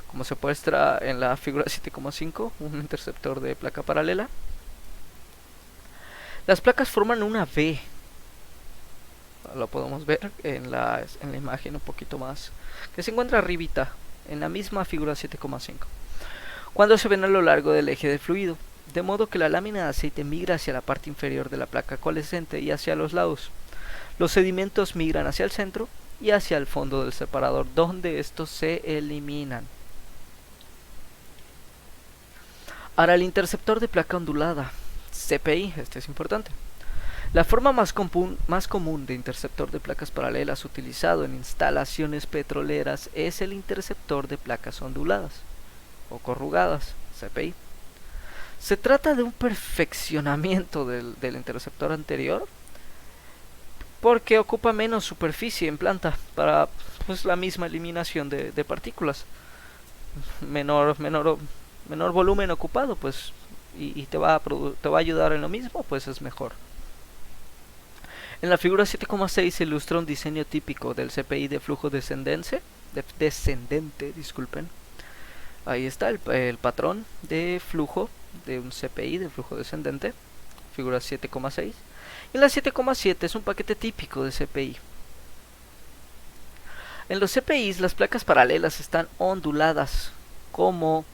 como se muestra en la figura 7,5, un interceptor de placa paralela. Las placas forman una V. Lo podemos ver en la imagen un poquito más, que se encuentra arribita, en la misma figura 7,5. Cuando se ven a lo largo del eje de fluido, de modo que la lámina de aceite migra hacia la parte inferior de la placa coalescente y hacia los lados. Los sedimentos migran hacia el centro y hacia el fondo del separador, donde estos se eliminan. Ahora, el interceptor de placa ondulada, CPI, este es importante. La forma más común de interceptor de placas paralelas utilizado en instalaciones petroleras es el interceptor de placas onduladas o corrugadas, CPI. Se trata de un perfeccionamiento del interceptor anterior porque ocupa menos superficie en planta para la misma eliminación de partículas. Menor volumen ocupado, pues, y te va a ayudar en lo mismo, pues es mejor. En la figura 7,6 se ilustra un diseño típico del CPI de flujo descendente, disculpen. Ahí está el patrón de flujo de un CPI de flujo descendente, figura 7,6. Y la 7,7 es un paquete típico de CPI. En los CPIs las placas paralelas están onduladas como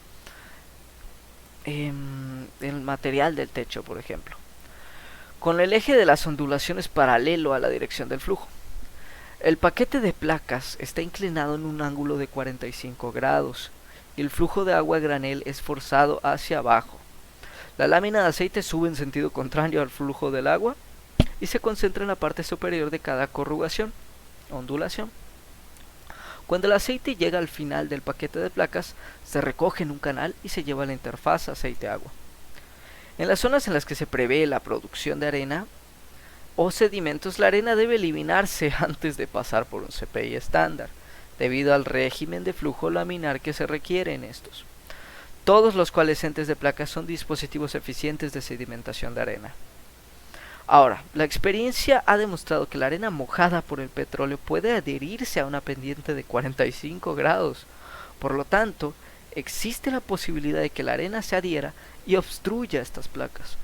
el material del techo, por ejemplo, con el eje de las ondulaciones paralelo a la dirección del flujo. El paquete de placas está inclinado en un ángulo de 45 grados y el flujo de agua a granel es forzado hacia abajo. La lámina de aceite sube en sentido contrario al flujo del agua y se concentra en la parte superior de cada corrugación, ondulación. Cuando el aceite llega al final del paquete de placas, se recoge en un canal y se lleva a la interfaz aceite-agua. En las zonas en las que se prevé la producción de arena o sedimentos, la arena debe eliminarse antes de pasar por un CPI estándar, debido al régimen de flujo laminar que se requiere en estos. Todos los coalescentes de placas son dispositivos eficientes de sedimentación de arena. Ahora, la experiencia ha demostrado que la arena mojada por el petróleo puede adherirse a una pendiente de 45 grados. Por lo tanto, existe la posibilidad de que la arena se adhiera y obstruya estas placas.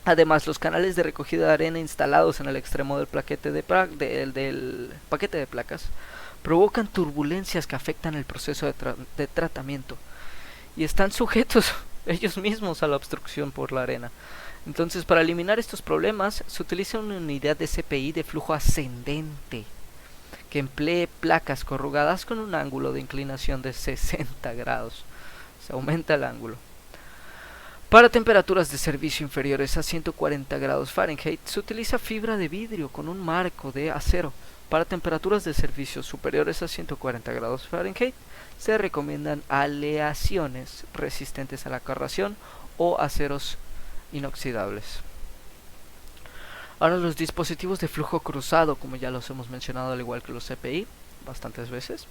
Además, los canales de recogida de arena instalados en el extremo del paquete de placas provocan turbulencias que afectan el proceso de tratamiento y están sujetos ellos mismos a la obstrucción por la arena. Entonces, para eliminar estos problemas, se utiliza una unidad de CPI de flujo ascendente que emplee placas corrugadas con un ángulo de inclinación de 60 grados. Se aumenta el ángulo. Para temperaturas de servicio inferiores a 140 grados Fahrenheit, se utiliza fibra de vidrio con un marco de acero. Para temperaturas de servicio superiores a 140 grados Fahrenheit, se recomiendan aleaciones resistentes a la corrosión o aceros inoxidables. Ahora, los dispositivos de flujo cruzado, como ya los hemos mencionado al igual que los CPI bastantes veces,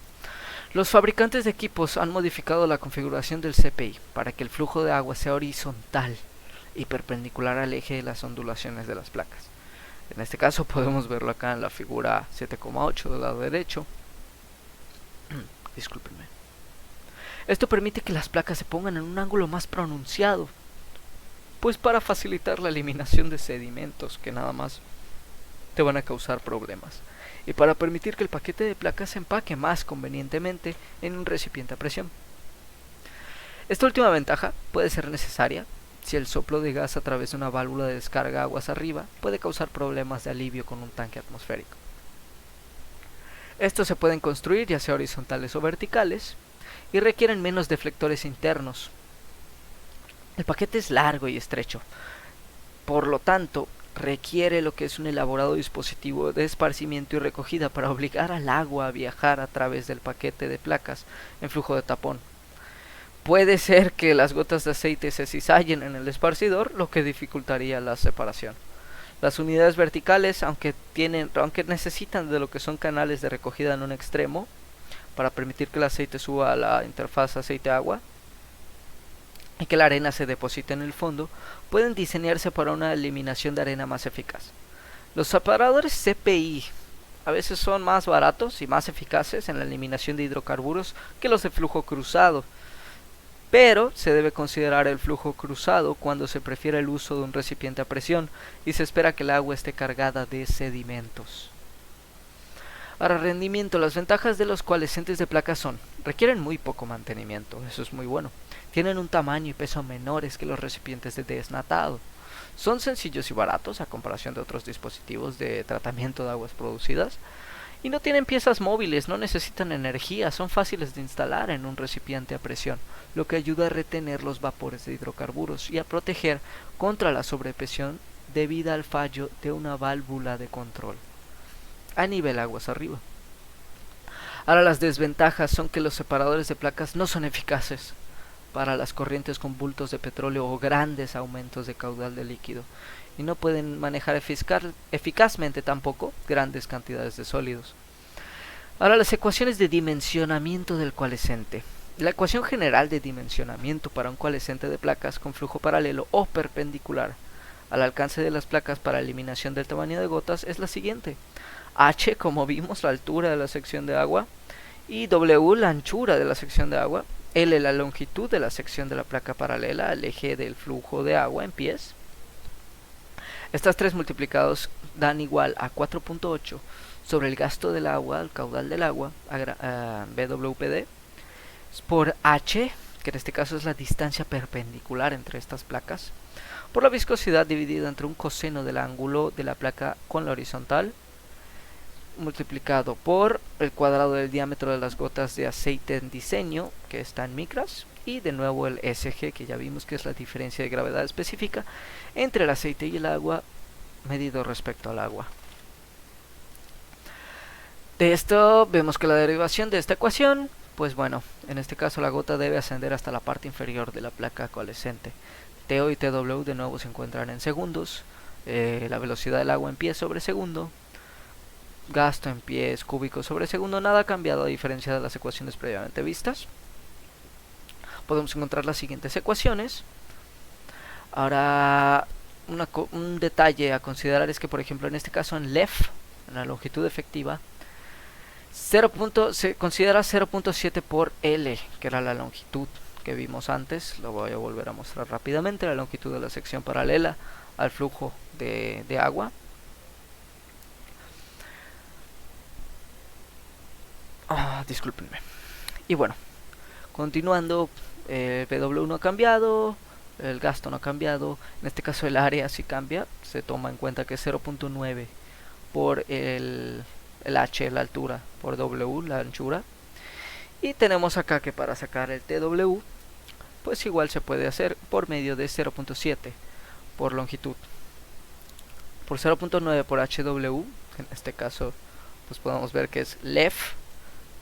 los fabricantes de equipos han modificado la configuración del CPI para que el flujo de agua sea horizontal y perpendicular al eje de las ondulaciones de las placas. En este caso podemos verlo acá en la figura 7,8 del lado derecho. Discúlpenme. Esto permite que las placas se pongan en un ángulo más pronunciado, pues para facilitar la eliminación de sedimentos que nada más te van a causar problemas, y para permitir que el paquete de placas se empaque más convenientemente en un recipiente a presión. Esta última ventaja puede ser necesaria si el soplo de gas a través de una válvula de descarga aguas arriba puede causar problemas de alivio con un tanque atmosférico. Estos se pueden construir ya sea horizontales o verticales y requieren menos deflectores internos. El paquete es largo y estrecho, por lo tanto requiere lo que es un elaborado dispositivo de esparcimiento y recogida para obligar al agua a viajar a través del paquete de placas en flujo de tapón. puede ser que las gotas de aceite se cizallen en el esparcidor, lo que dificultaría la separación. Las unidades verticales, aunque necesitan de lo que son canales de recogida en un extremo para permitir que el aceite suba a la interfaz aceite-agua y que la arena se deposite en el fondo, pueden diseñarse para una eliminación de arena más eficaz. Los separadores CPI a veces son más baratos y más eficaces en la eliminación de hidrocarburos que los de flujo cruzado, pero se debe considerar el flujo cruzado cuando se prefiere el uso de un recipiente a presión y se espera que el agua esté cargada de sedimentos. Para rendimiento, las ventajas de los coalescentes de placas son: requieren muy poco mantenimiento, eso es muy bueno. Tienen un tamaño y peso menores que los recipientes de desnatado. Son sencillos y baratos a comparación de otros dispositivos de tratamiento de aguas producidas. Y no tienen piezas móviles, no necesitan energía, son fáciles de instalar en un recipiente a presión, lo que ayuda a retener los vapores de hidrocarburos y a proteger contra la sobrepresión debido al fallo de una válvula de control a nivel aguas arriba. Ahora, las desventajas son que los separadores de placas no son eficaces para las corrientes con bultos de petróleo o grandes aumentos de caudal de líquido, y no pueden manejar eficazmente tampoco grandes cantidades de sólidos. Ahora, las ecuaciones de dimensionamiento del coalescente. La ecuación general de dimensionamiento para un coalescente de placas con flujo paralelo o perpendicular al alcance de las placas para eliminación del tamaño de gotas es la siguiente: H, como vimos, la altura de la sección de agua, y W, la anchura de la sección de agua, L, la longitud de la sección de la placa paralela al eje del flujo de agua en pies. Estas tres multiplicados dan igual a 4.8 sobre el gasto del agua, el caudal del agua, BWPD, por H, que en este caso es la distancia perpendicular entre estas placas, por la viscosidad dividida entre un coseno del ángulo de la placa con la horizontal, multiplicado por el cuadrado del diámetro de las gotas de aceite en diseño, que está en micras, y de nuevo el SG, que ya vimos que es la diferencia de gravedad específica entre el aceite y el agua medido respecto al agua. De esto vemos que la derivación de esta ecuación, pues bueno, en este caso la gota debe ascender hasta la parte inferior de la placa coalescente. TO y TW de nuevo se encuentran en segundos, la velocidad del agua en pies sobre segundo, gasto en pies cúbicos sobre segundo, nada ha cambiado a diferencia de las ecuaciones previamente vistas. Podemos encontrar las siguientes ecuaciones. Ahora, un detalle a considerar es que, por ejemplo, en este caso en LEF, en la longitud efectiva, se considera 0.7 por L, que era la longitud que vimos antes. Lo voy a volver a mostrar rápidamente: la longitud de la sección paralela al flujo de agua. Discúlpenme. Y bueno, continuando, el PW no ha cambiado, el gasto no ha cambiado. En este caso el área sí cambia, se toma en cuenta que es 0.9 por el H, la altura, por W, la anchura. Y tenemos acá que para sacar el TW, pues igual se puede hacer por medio de 0.7 por longitud, por 0.9 por HW. En este caso pues podemos ver que es LEF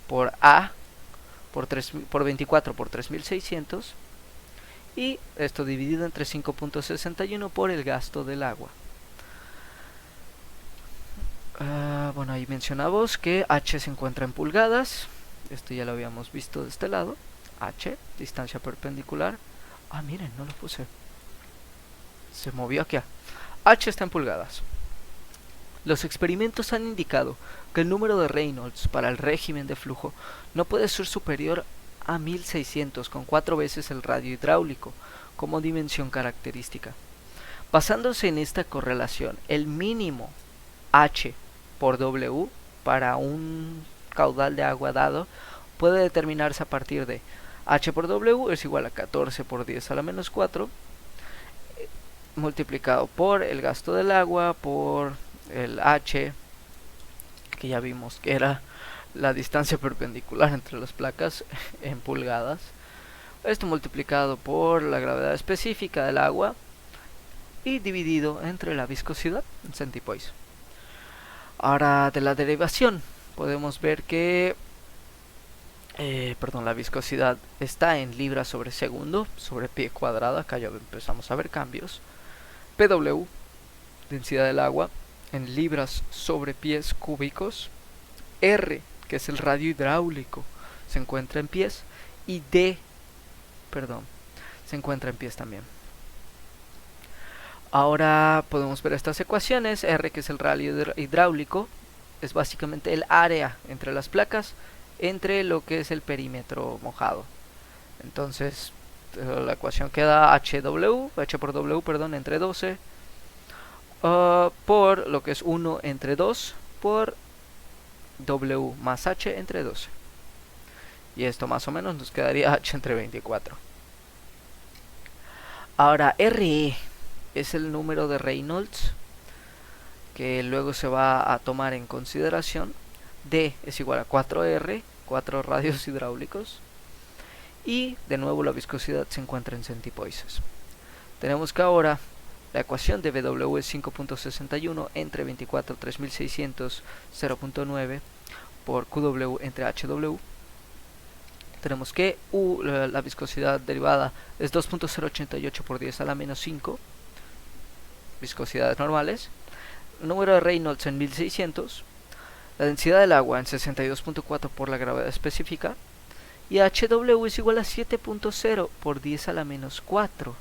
por A por 24 por 3600, y esto dividido entre 5.61 por el gasto del agua. Bueno, ahí mencionamos que H se encuentra en pulgadas. Esto ya lo habíamos visto de este lado. H, distancia perpendicular. Miren, no lo puse, se movió aquí. H está en pulgadas. Los experimentos han indicado que el número de Reynolds para el régimen de flujo no puede ser superior a 1600, con 4 veces el radio hidráulico como dimensión característica. Basándose en esta correlación, el mínimo H por W para un caudal de agua dado puede determinarse a partir de H por W es igual a 14 por 10 a la menos 4 multiplicado por el gasto del agua por el H, que ya vimos que era la distancia perpendicular entre las placas en pulgadas. Esto multiplicado por la gravedad específica del agua y dividido entre la viscosidad en centipoise. Ahora, de la derivación podemos ver que perdón, la viscosidad está en libras sobre segundo sobre pie cuadrado. Acá ya empezamos a ver cambios. PW, densidad del agua en libras sobre pies cúbicos. R, que es el radio hidráulico, se encuentra en pies. Y D, perdón, se encuentra en pies también. Ahora podemos ver estas ecuaciones. R, que es el radio hidráulico, es básicamente el área entre las placas, entre lo que es el perímetro mojado. Entonces la ecuación queda H por W, perdón, entre 12 por lo que es 1 entre 2 por W más H entre 12. Y esto más o menos nos quedaría H entre 24. Ahora RE es el número de Reynolds que luego se va a tomar en consideración. D es igual a 4R, 4 radios hidráulicos. Y de nuevo la viscosidad se encuentra en centipoises. Tenemos que ahora la ecuación de BW es 5.61 entre 24 3600 0.9 por QW entre HW. Tenemos que U, la viscosidad derivada, es 2.088 por 10 a la menos 5. Viscosidades normales. Número de Reynolds en 1600. La densidad del agua en 62.4 por la gravedad específica. Y HW es igual a 7.0 por 10 a la menos 4.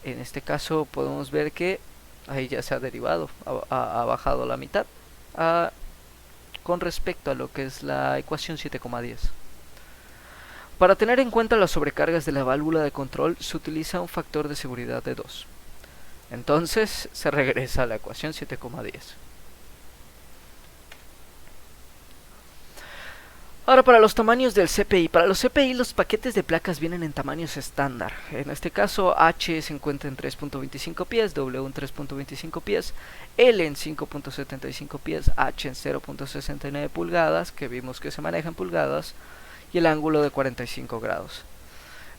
En este caso podemos ver que ahí ya se ha derivado, ha bajado la mitad con respecto a lo que es la ecuación 7,10. Para tener en cuenta las sobrecargas de la válvula de control se utiliza un factor de seguridad de 2. Entonces se regresa a la ecuación 7,10. Ahora para los tamaños del CPI. Para los CPI los paquetes de placas vienen en tamaños estándar. En este caso H se encuentra en 3.25 pies, W en 3.25 pies, L en 5.75 pies, H en 0.69 pulgadas, que vimos que se maneja en pulgadas, y el ángulo de 45 grados.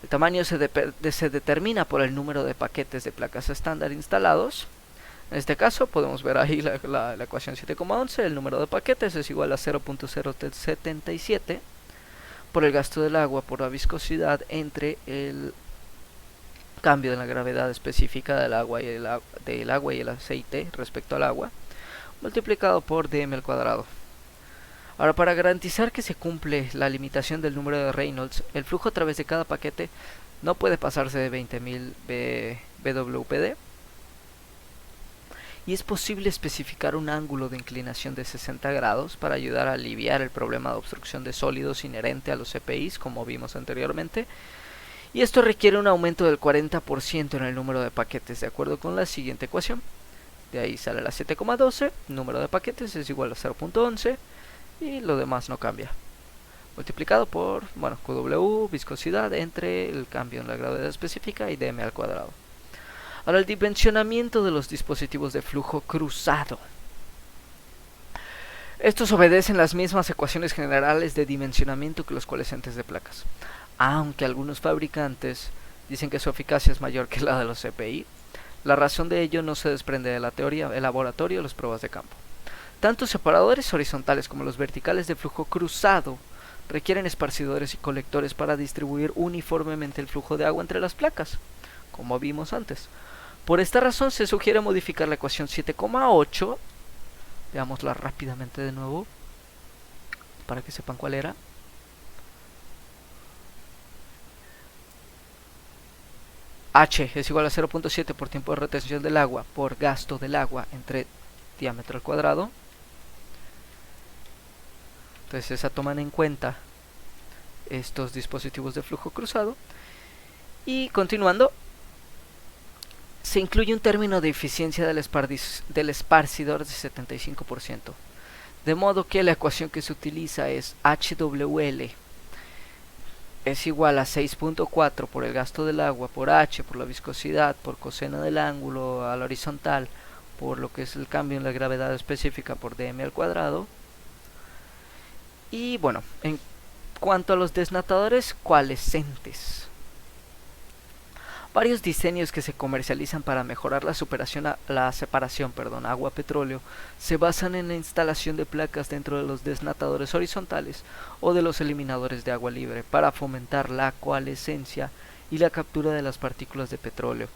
El tamaño se determina por el número de paquetes de placas estándar instalados. En este caso podemos ver ahí la ecuación 7,11. El número de paquetes es igual a 0.077 por el gasto del agua por la viscosidad entre el cambio de la gravedad específica del agua y el aceite respecto al agua, multiplicado por dm al cuadrado. Ahora, para garantizar que se cumple la limitación del número de Reynolds, el flujo a través de cada paquete no puede pasarse de 20.000 bwpd. Y es posible especificar un ángulo de inclinación de 60 grados para ayudar a aliviar el problema de obstrucción de sólidos inherente a los CPIs, como vimos anteriormente. Y esto requiere un aumento del 40% en el número de paquetes, de acuerdo con la siguiente ecuación. De ahí sale la 7,12, número de paquetes es igual a 0.11 y lo demás no cambia. Multiplicado por, QW, viscosidad, entre el cambio en la gravedad específica y dm al cuadrado. Ahora, el dimensionamiento de los dispositivos de flujo cruzado. Estos obedecen las mismas ecuaciones generales de dimensionamiento que los coalescentes de placas, aunque algunos fabricantes dicen que su eficacia es mayor que la de los CPI. La razón de ello no se desprende de la teoría, el laboratorio o las pruebas de campo. Tanto separadores horizontales como los verticales de flujo cruzado requieren esparcidores y colectores para distribuir uniformemente el flujo de agua entre las placas, como vimos antes. Por esta razón se sugiere modificar la ecuación 7,8. Veámosla rápidamente de nuevo para que sepan cuál era. H es igual a 0.7 por tiempo de retención del agua por gasto del agua entre diámetro al cuadrado. Entonces esa toman en cuenta estos dispositivos de flujo cruzado. Y continuando, se incluye un término de eficiencia del esparcidor de 75%. De modo que la ecuación que se utiliza es HWL es igual a 6.4 por el gasto del agua, por H, por la viscosidad, por coseno del ángulo a la horizontal, por lo que es el cambio en la gravedad específica por dm al cuadrado. Y bueno, en cuanto a los desnatadores coalescentes, Varios diseños que se comercializan para mejorar la separación agua-petróleo se basan en la instalación de placas dentro de los desnatadores horizontales o de los eliminadores de agua libre para fomentar la coalescencia y la captura de las partículas de petróleo.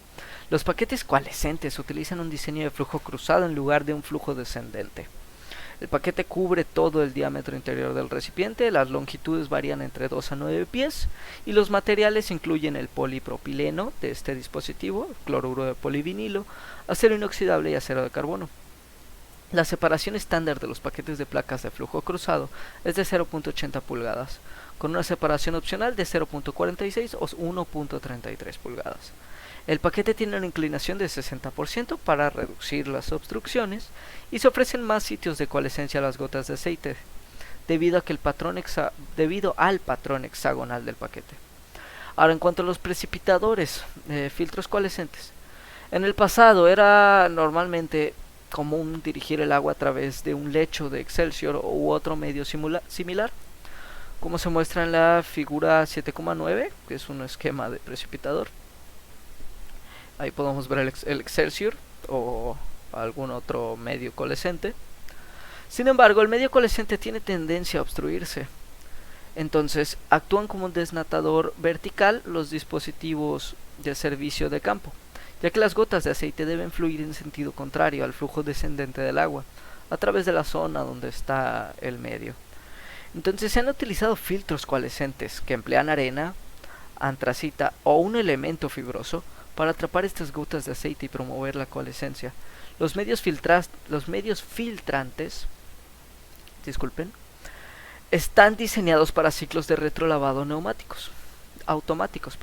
Los paquetes coalescentes utilizan un diseño de flujo cruzado en lugar de un flujo descendente. El paquete cubre todo el diámetro interior del recipiente, las longitudes varían entre 2 a 9 pies y los materiales incluyen el polipropileno de este dispositivo, cloruro de polivinilo, acero inoxidable y acero de carbono. La separación estándar de los paquetes de placas de flujo cruzado es de 0.80 pulgadas, con una separación opcional de 0.46 o 1.33 pulgadas. El paquete tiene una inclinación de 60% para reducir las obstrucciones y se ofrecen más sitios de coalescencia a las gotas de aceite debido al patrón hexagonal del paquete. Ahora, en cuanto a los precipitadores, filtros coalescentes. En el pasado era normalmente común dirigir el agua a través de un lecho de Excelsior u otro medio similar, como se muestra en la figura 7,9, que es un esquema de precipitador. Ahí podemos ver el Excelsior o algún otro medio coalescente. Sin embargo, el medio coalescente tiene tendencia a obstruirse. Entonces, actúan como un desnatador vertical los dispositivos de servicio de campo, ya que las gotas de aceite deben fluir en sentido contrario al flujo descendente del agua, a través de la zona donde está el medio. Entonces, se han utilizado filtros coalescentes que emplean arena, antracita o un elemento fibroso para atrapar estas gotas de aceite y promover la coalescencia. Los medios filtrantes están diseñados para ciclos de retrolavado automáticos.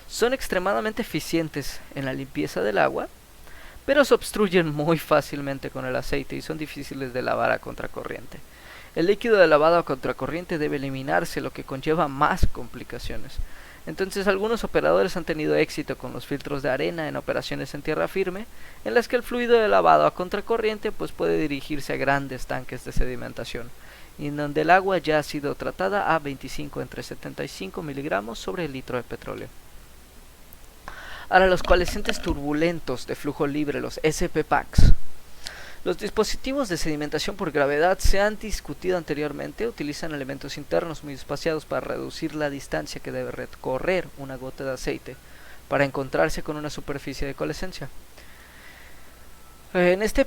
Son extremadamente eficientes en la limpieza del agua, pero se obstruyen muy fácilmente con el aceite y son difíciles de lavar a contracorriente. El líquido de lavado a contracorriente debe eliminarse, lo que conlleva más complicaciones. Entonces, algunos operadores han tenido éxito con los filtros de arena en operaciones en tierra firme, en las que el fluido de lavado a contracorriente puede dirigirse a grandes tanques de sedimentación, y en donde el agua ya ha sido tratada a 25 entre 75 miligramos sobre el litro de petróleo. Ahora, los coalescentes turbulentos de flujo libre, los SP-PACs. Los dispositivos de sedimentación por gravedad se han discutido anteriormente, utilizan elementos internos muy espaciados para reducir la distancia que debe recorrer una gota de aceite para encontrarse con una superficie de coalescencia. En este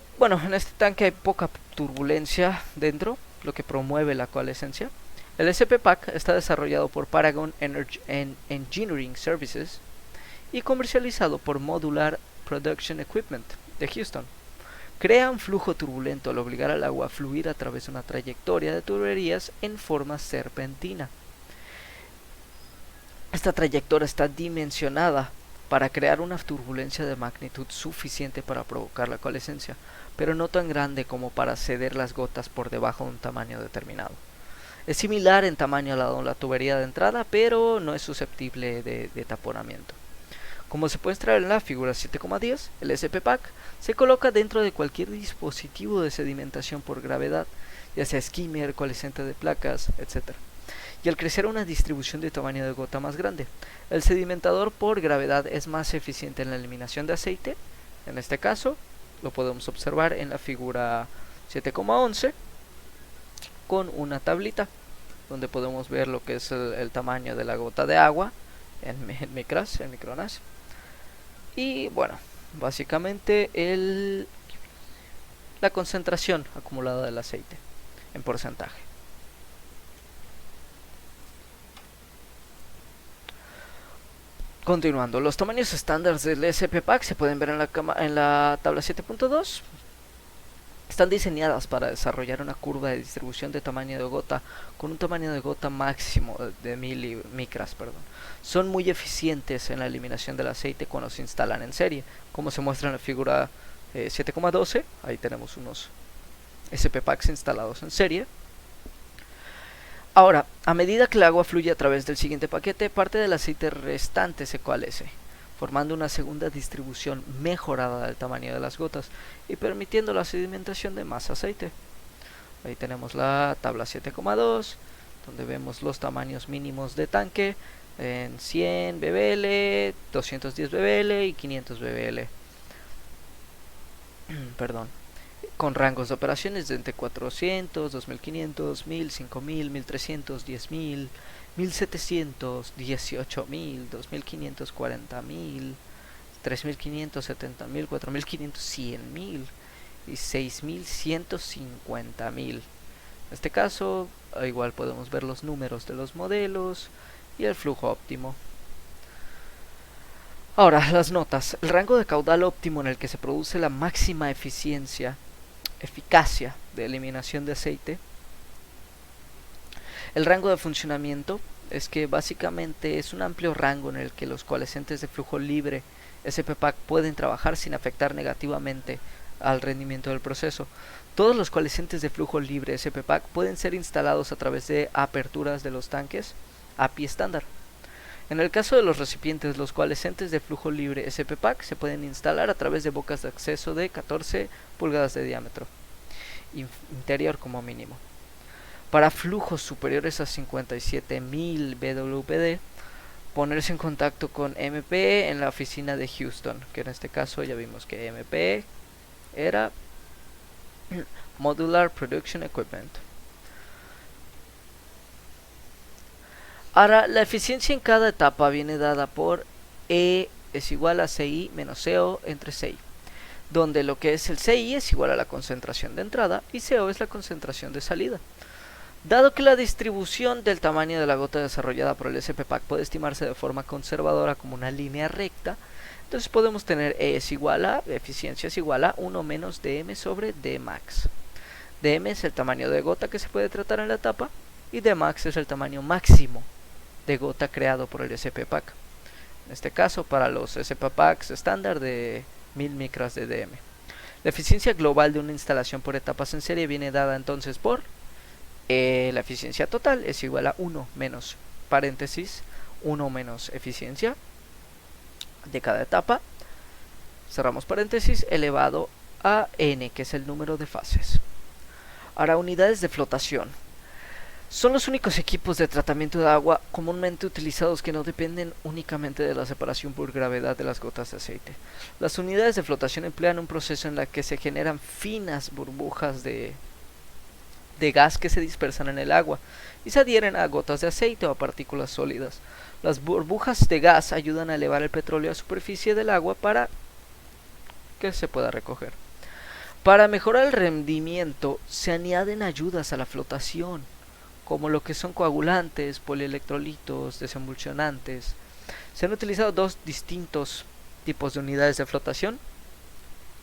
tanque hay poca turbulencia dentro, lo que promueve la coalescencia. El SP-PAC está desarrollado por Paragon Engineering Services y comercializado por Modular Production Equipment de Houston. Crea un flujo turbulento al obligar al agua a fluir a través de una trayectoria de tuberías en forma serpentina. Esta trayectoria está dimensionada para crear una turbulencia de magnitud suficiente para provocar la coalescencia, pero no tan grande como para ceder las gotas por debajo de un tamaño determinado. Es similar en tamaño a la tubería de entrada, pero no es susceptible de taponamiento. Como se puede extraer en la figura 7,10, el SP-PAC se coloca dentro de cualquier dispositivo de sedimentación por gravedad, ya sea skimmer, coalescente de placas, etc. Y al crecer una distribución de tamaño de gota más grande, el sedimentador por gravedad es más eficiente en la eliminación de aceite. En este caso, lo podemos observar en la figura 7,11 con una tablita donde podemos ver lo que es el tamaño de la gota de agua en micronas. Y bueno, básicamente la concentración acumulada del aceite en porcentaje. Continuando, los tamaños estándares del SP-PAC se pueden ver en la tabla 7.2. Están diseñadas para desarrollar una curva de distribución de tamaño de gota con un tamaño de gota máximo de micras. Son muy eficientes en la eliminación del aceite cuando se instalan en serie, como se muestra en la figura 7,12. Ahí tenemos unos SP-PACs instalados en serie. Ahora, a medida que el agua fluye a través del siguiente paquete, parte del aceite restante se coalesce, formando una segunda distribución mejorada del tamaño de las gotas y permitiendo la sedimentación de más aceite. Ahí tenemos la tabla 7,2, donde vemos los tamaños mínimos de tanque, en 100 bbl, 210 bbl y 500 bbl. Perdón. Con rangos de operaciones de entre 400, 2500, 1000, 5000, 1300, 10000, 1700, 18000, 2500, 40000, 3500, 70000, 4500, 100.000 y 6150.000. En este caso, igual podemos ver los números de los modelos y el flujo óptimo. Ahora, las notas. El rango de caudal óptimo en el que se produce la máxima eficacia de eliminación de aceite. El rango de funcionamiento es que básicamente es un amplio rango en el que los coalescentes de flujo libre SPPAC pueden trabajar sin afectar negativamente al rendimiento del proceso. Todos los coalescentes de flujo libre SPPAC pueden ser instalados a través de aperturas de los tanques API estándar. En el caso de los recipientes, los coalescentes de flujo libre SPPAC se pueden instalar a través de bocas de acceso de 14 pulgadas de diámetro interior como mínimo. Para flujos superiores a 57.000 BWPD, ponerse en contacto con MP en la oficina de Houston, que en este caso ya vimos que MP era Modular Production Equipment. Ahora, la eficiencia en cada etapa viene dada por E es igual a CI menos CO entre CI, donde lo que es el CI es igual a la concentración de entrada y CO es la concentración de salida. Dado que la distribución del tamaño de la gota desarrollada por el SPPAC puede estimarse de forma conservadora como una línea recta, entonces podemos tener E es igual a, eficiencia es igual a 1 menos dm sobre dmax. dm es el tamaño de gota que se puede tratar en la etapa y dmax es el tamaño máximo de gota creado por el SPPAC. En este caso, para los SPPACs estándar de 1000 micras de dm. La eficiencia global de una instalación por etapas en serie viene dada entonces por la eficiencia total es igual a 1 menos paréntesis 1 menos eficiencia de cada etapa, cerramos paréntesis, elevado a n, que es el número de fases. Ahora, unidades de flotación. Son los únicos equipos de tratamiento de agua comúnmente utilizados que no dependen únicamente de la separación por gravedad de las gotas de aceite. Las unidades de flotación emplean un proceso en el que se generan finas burbujas de gas que se dispersan en el agua y se adhieren a gotas de aceite o a partículas sólidas. Las burbujas de gas ayudan a elevar el petróleo a la superficie del agua para que se pueda recoger. Para mejorar el rendimiento se añaden ayudas a la flotación, como lo que son coagulantes, polielectrolitos, desemulsionantes. Se han utilizado dos distintos tipos de unidades de flotación,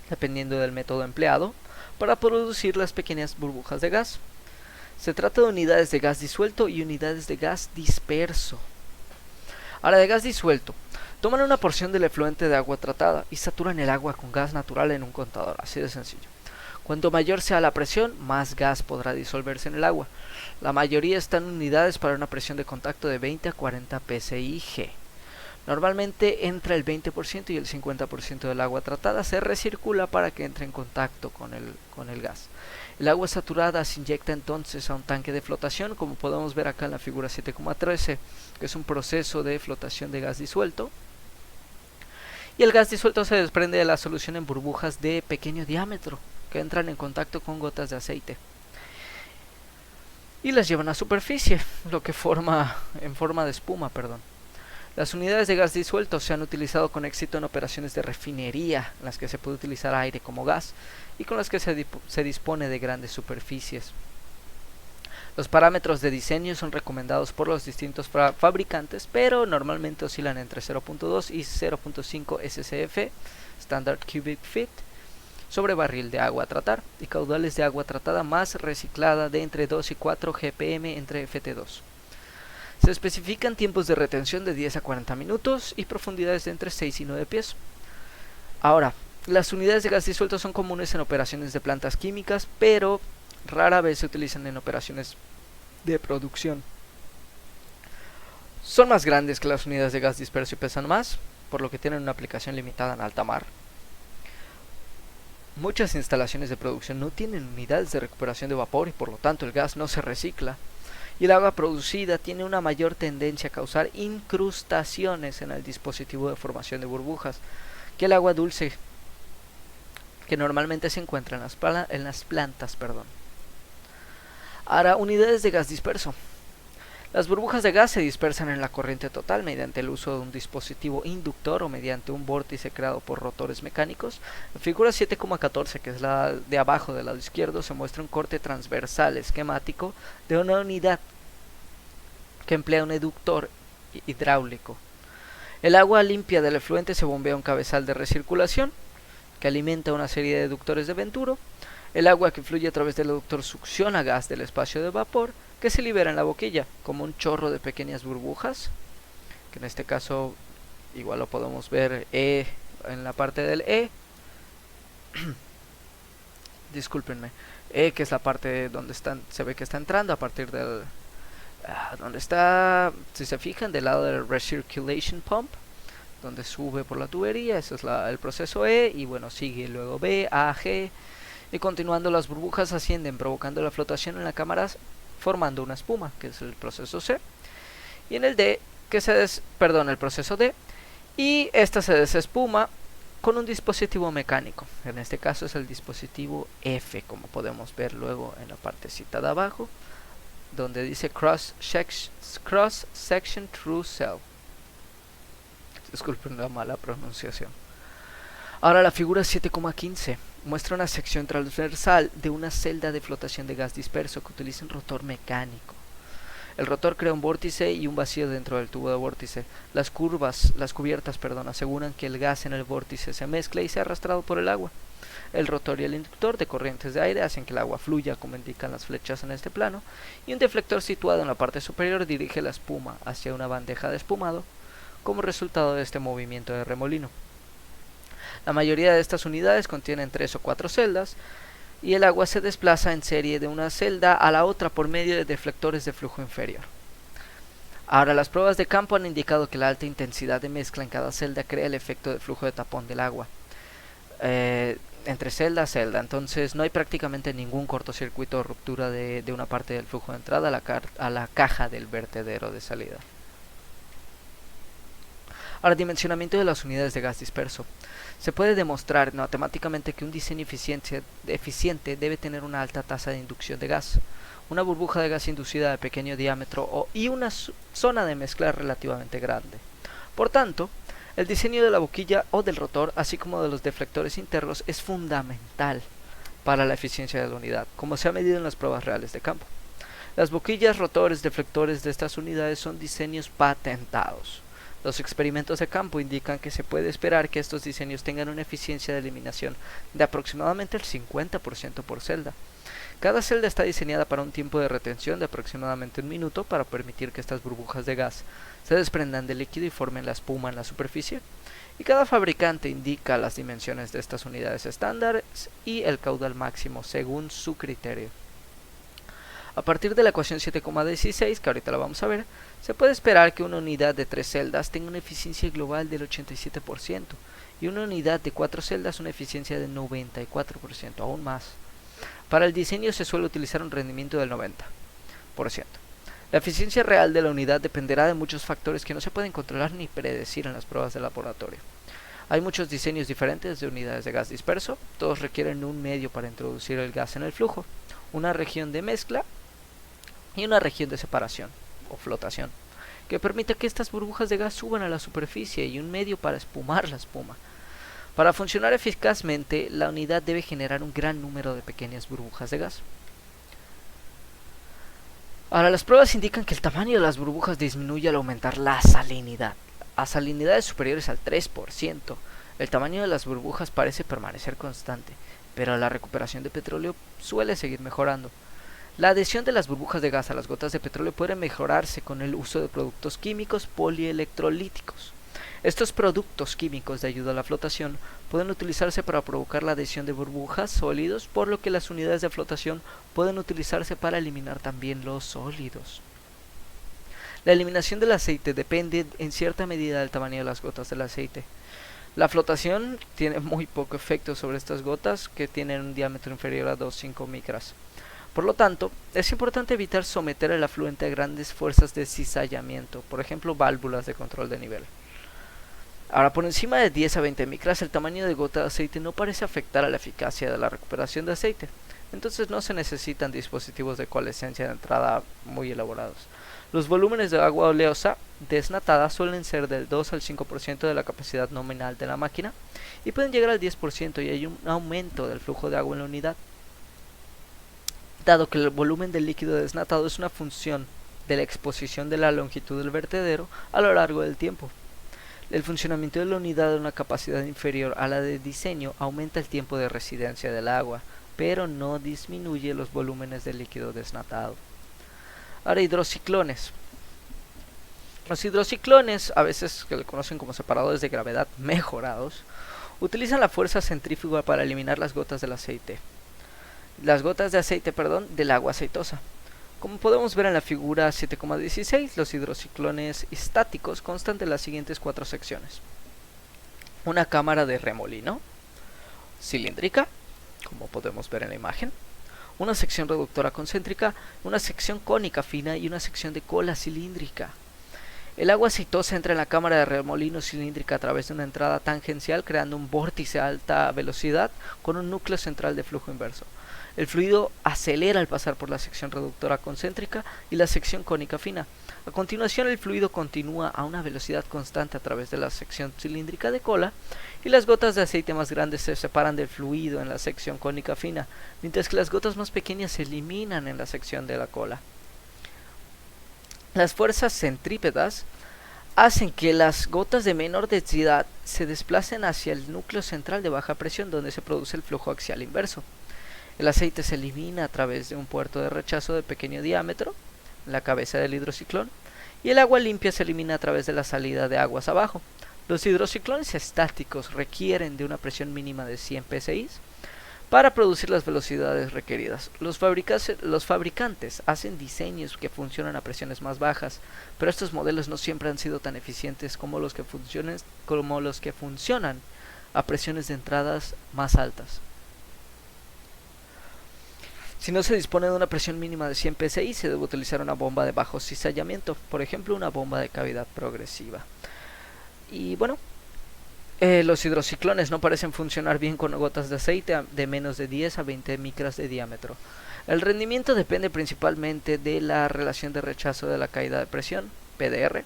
dependiendo del método empleado, para producir las pequeñas burbujas de gas. Se trata de unidades de gas disuelto y unidades de gas disperso. Ahora, de gas disuelto, toman una porción del efluente de agua tratada y saturan el agua con gas natural en un contador, así de sencillo. Cuanto mayor sea la presión, más gas podrá disolverse en el agua. La mayoría están en unidades para una presión de contacto de 20 a 40 psi-G. Normalmente entre el 20% y el 50% del agua tratada se recircula para que entre en contacto con el gas. El agua saturada se inyecta entonces a un tanque de flotación, como podemos ver acá en la figura 7,13, que es un proceso de flotación de gas disuelto. Y el gas disuelto se desprende de la solución en burbujas de pequeño diámetro, que entran en contacto con gotas de aceite y las llevan a superficie, lo que en forma de espuma, Las unidades de gas disuelto se han utilizado con éxito en operaciones de refinería, en las que se puede utilizar aire como gas y con las que se dispone de grandes superficies. Los parámetros de diseño son recomendados por los distintos fabricantes, pero normalmente oscilan entre 0.2 y 0.5 SCF, Standard Cubic Feet, sobre barril de agua a tratar, y caudales de agua tratada más reciclada de entre 2 y 4 GPM entre FT2. Se especifican tiempos de retención de 10 a 40 minutos y profundidades de entre 6 y 9 pies. Ahora, las unidades de gas disuelto son comunes en operaciones de plantas químicas, pero rara vez se utilizan en operaciones de producción. Son más grandes que las unidades de gas disperso y pesan más, por lo que tienen una aplicación limitada en alta mar. Muchas instalaciones de producción no tienen unidades de recuperación de vapor y por lo tanto el gas no se recicla. y el agua producida tiene una mayor tendencia a causar incrustaciones en el dispositivo de formación de burbujas que el agua dulce, que normalmente se encuentra en las plantas. Ahora, unidades de gas disperso. Las burbujas de gas se dispersan en la corriente total mediante el uso de un dispositivo inductor o mediante un vórtice creado por rotores mecánicos. En figura 7,14, que es la de abajo del lado izquierdo, se muestra un corte transversal esquemático de una unidad que emplea un eductor hidráulico. El agua limpia del efluente se bombea a un cabezal de recirculación que alimenta una serie de eductores de Venturo. El agua que fluye a través del eductor succiona gas del espacio de vapor que se libera en la boquilla como un chorro de pequeñas burbujas, que en este caso igual lo podemos ver en la parte del discúlpenme, que es la parte donde se ve que está entrando a partir del donde está, si se fijan, del lado del recirculation pump, donde sube por la tubería. Eso es el proceso y bueno, sigue luego B, A, G, y continuando las burbujas ascienden provocando la flotación en la cámara formando una espuma, que es el proceso C, y en el D, el proceso D, y esta se desespuma con un dispositivo mecánico. En este caso es el dispositivo F, como podemos ver luego en la partecita de abajo, donde dice cross section through cell. Disculpen la mala pronunciación. Ahora la figura 7,15 muestra una sección transversal de una celda de flotación de gas disperso que utiliza un rotor mecánico. El rotor crea un vórtice y un vacío dentro del tubo de vórtice. Las cubiertas, aseguran que el gas en el vórtice se mezcla y sea arrastrado por el agua. El rotor y el inductor de corrientes de aire hacen que el agua fluya como indican las flechas en este plano, y un deflector situado en la parte superior dirige la espuma hacia una bandeja de espumado como resultado de este movimiento de remolino. La mayoría de estas unidades contienen 3 o 4 celdas y el agua se desplaza en serie de una celda a la otra por medio de deflectores de flujo inferior. Ahora, las pruebas de campo han indicado que la alta intensidad de mezcla en cada celda crea el efecto de flujo de tapón del agua entre celda a celda. Entonces no hay prácticamente ningún cortocircuito o ruptura de una parte del flujo de entrada a la caja del vertedero de salida. Ahora, dimensionamiento de las unidades de gas disperso. Se puede demostrar matemáticamente que un diseño eficiente debe tener una alta tasa de inducción de gas, una burbuja de gas inducida de pequeño diámetro y una zona de mezcla relativamente grande. Por tanto, el diseño de la boquilla o del rotor, así como de los deflectores internos, es fundamental para la eficiencia de la unidad, como se ha medido en las pruebas reales de campo. Las boquillas, rotores, deflectores de estas unidades son diseños patentados. Los experimentos de campo indican que se puede esperar que estos diseños tengan una eficiencia de eliminación de aproximadamente el 50% por celda. Cada celda está diseñada para un tiempo de retención de aproximadamente 1 minuto para permitir que estas burbujas de gas se desprendan del líquido y formen la espuma en la superficie. Y cada fabricante indica las dimensiones de estas unidades estándares y el caudal máximo según su criterio. A partir de la ecuación 7,16, que ahorita la vamos a ver, se puede esperar que una unidad de 3 celdas tenga una eficiencia global del 87% y una unidad de 4 celdas una eficiencia del 94%, aún más. Para el diseño se suele utilizar un rendimiento del 90%. La eficiencia real de la unidad dependerá de muchos factores que no se pueden controlar ni predecir en las pruebas de laboratorio. Hay muchos diseños diferentes de unidades de gas disperso, todos requieren un medio para introducir el gas en el flujo, una región de mezcla y una región de separación o flotación que permita que estas burbujas de gas suban a la superficie y un medio para espumar la espuma. Para funcionar eficazmente, la unidad debe generar un gran número de pequeñas burbujas de gas. Ahora, las pruebas indican que el tamaño de las burbujas disminuye al aumentar la salinidad. A salinidades superiores al 3%, el tamaño de las burbujas parece permanecer constante, pero la recuperación de petróleo suele seguir mejorando. La adhesión de las burbujas de gas a las gotas de petróleo puede mejorarse con el uso de productos químicos polielectrolíticos. Estos productos químicos de ayuda a la flotación pueden utilizarse para provocar la adhesión de burbujas sólidos, por lo que las unidades de flotación pueden utilizarse para eliminar también los sólidos. La eliminación del aceite depende en cierta medida del tamaño de las gotas del aceite. La flotación tiene muy poco efecto sobre estas gotas, que tienen un diámetro inferior a 2,5 micras. Por lo tanto, es importante evitar someter el afluente a grandes fuerzas de cizallamiento, por ejemplo válvulas de control de nivel. Ahora, por encima de 10 a 20 micras, el tamaño de gota de aceite no parece afectar a la eficacia de la recuperación de aceite, entonces no se necesitan dispositivos de coalescencia de entrada muy elaborados. Los volúmenes de agua oleosa desnatada suelen ser del 2 al 5% de la capacidad nominal de la máquina y pueden llegar al 10% y hay un aumento del flujo de agua en la unidad. Dado que el volumen del líquido desnatado es una función de la exposición de la longitud del vertedero a lo largo del tiempo. El funcionamiento de la unidad a una capacidad inferior a la de diseño aumenta el tiempo de residencia del agua, pero no disminuye los volúmenes del líquido desnatado. Ahora, hidrociclones. Los hidrociclones, a veces que le conocen como separadores de gravedad mejorados, utilizan la fuerza centrífuga para eliminar las gotas de aceite del agua aceitosa. Como podemos ver en la figura 7,16, los hidrociclones estáticos constan de las siguientes 4 secciones. Una cámara de remolino cilíndrica, como podemos ver en la imagen, una sección reductora concéntrica, una sección cónica fina y una sección de cola cilíndrica. El agua aceitosa entra en la cámara de remolino cilíndrica a través de una entrada tangencial, creando un vórtice a alta velocidad con un núcleo central de flujo inverso. El fluido acelera al pasar por la sección reductora concéntrica y la sección cónica fina. A continuación, el fluido continúa a una velocidad constante a través de la sección cilíndrica de cola y las gotas de aceite más grandes se separan del fluido en la sección cónica fina, mientras que las gotas más pequeñas se eliminan en la sección de la cola. Las fuerzas centrípetas hacen que las gotas de menor densidad se desplacen hacia el núcleo central de baja presión, donde se produce el flujo axial inverso. El aceite se elimina a través de un puerto de rechazo de pequeño diámetro, la cabeza del hidrociclón, y el agua limpia se elimina a través de la salida de aguas abajo. Los hidrociclones estáticos requieren de una presión mínima de 100 psi para producir las velocidades requeridas. Los fabricantes hacen diseños que funcionan a presiones más bajas, pero estos modelos no siempre han sido tan eficientes como los que funcionan a presiones de entradas más altas. Si no se dispone de una presión mínima de 100 psi, se debe utilizar una bomba de bajo cizallamiento, por ejemplo una bomba de cavidad progresiva. Y bueno, los hidrociclones no parecen funcionar bien con gotas de aceite de menos de 10 a 20 micras de diámetro. El rendimiento depende principalmente de la relación de rechazo de la caída de presión, PDR.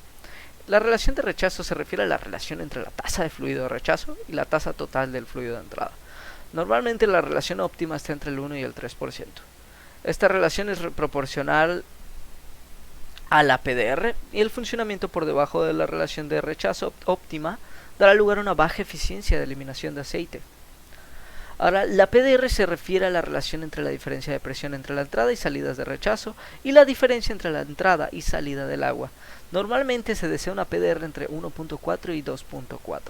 La relación de rechazo se refiere a la relación entre la tasa de fluido de rechazo y la tasa total del fluido de entrada. Normalmente la relación óptima está entre el 1 y el 3%. Esta relación es proporcional a la PDR y el funcionamiento por debajo de la relación de rechazo óptima dará lugar a una baja eficiencia de eliminación de aceite. Ahora, la PDR se refiere a la relación entre la diferencia de presión entre la entrada y salidas de rechazo y la diferencia entre la entrada y salida del agua. Normalmente se desea una PDR entre 1.4 y 2.4.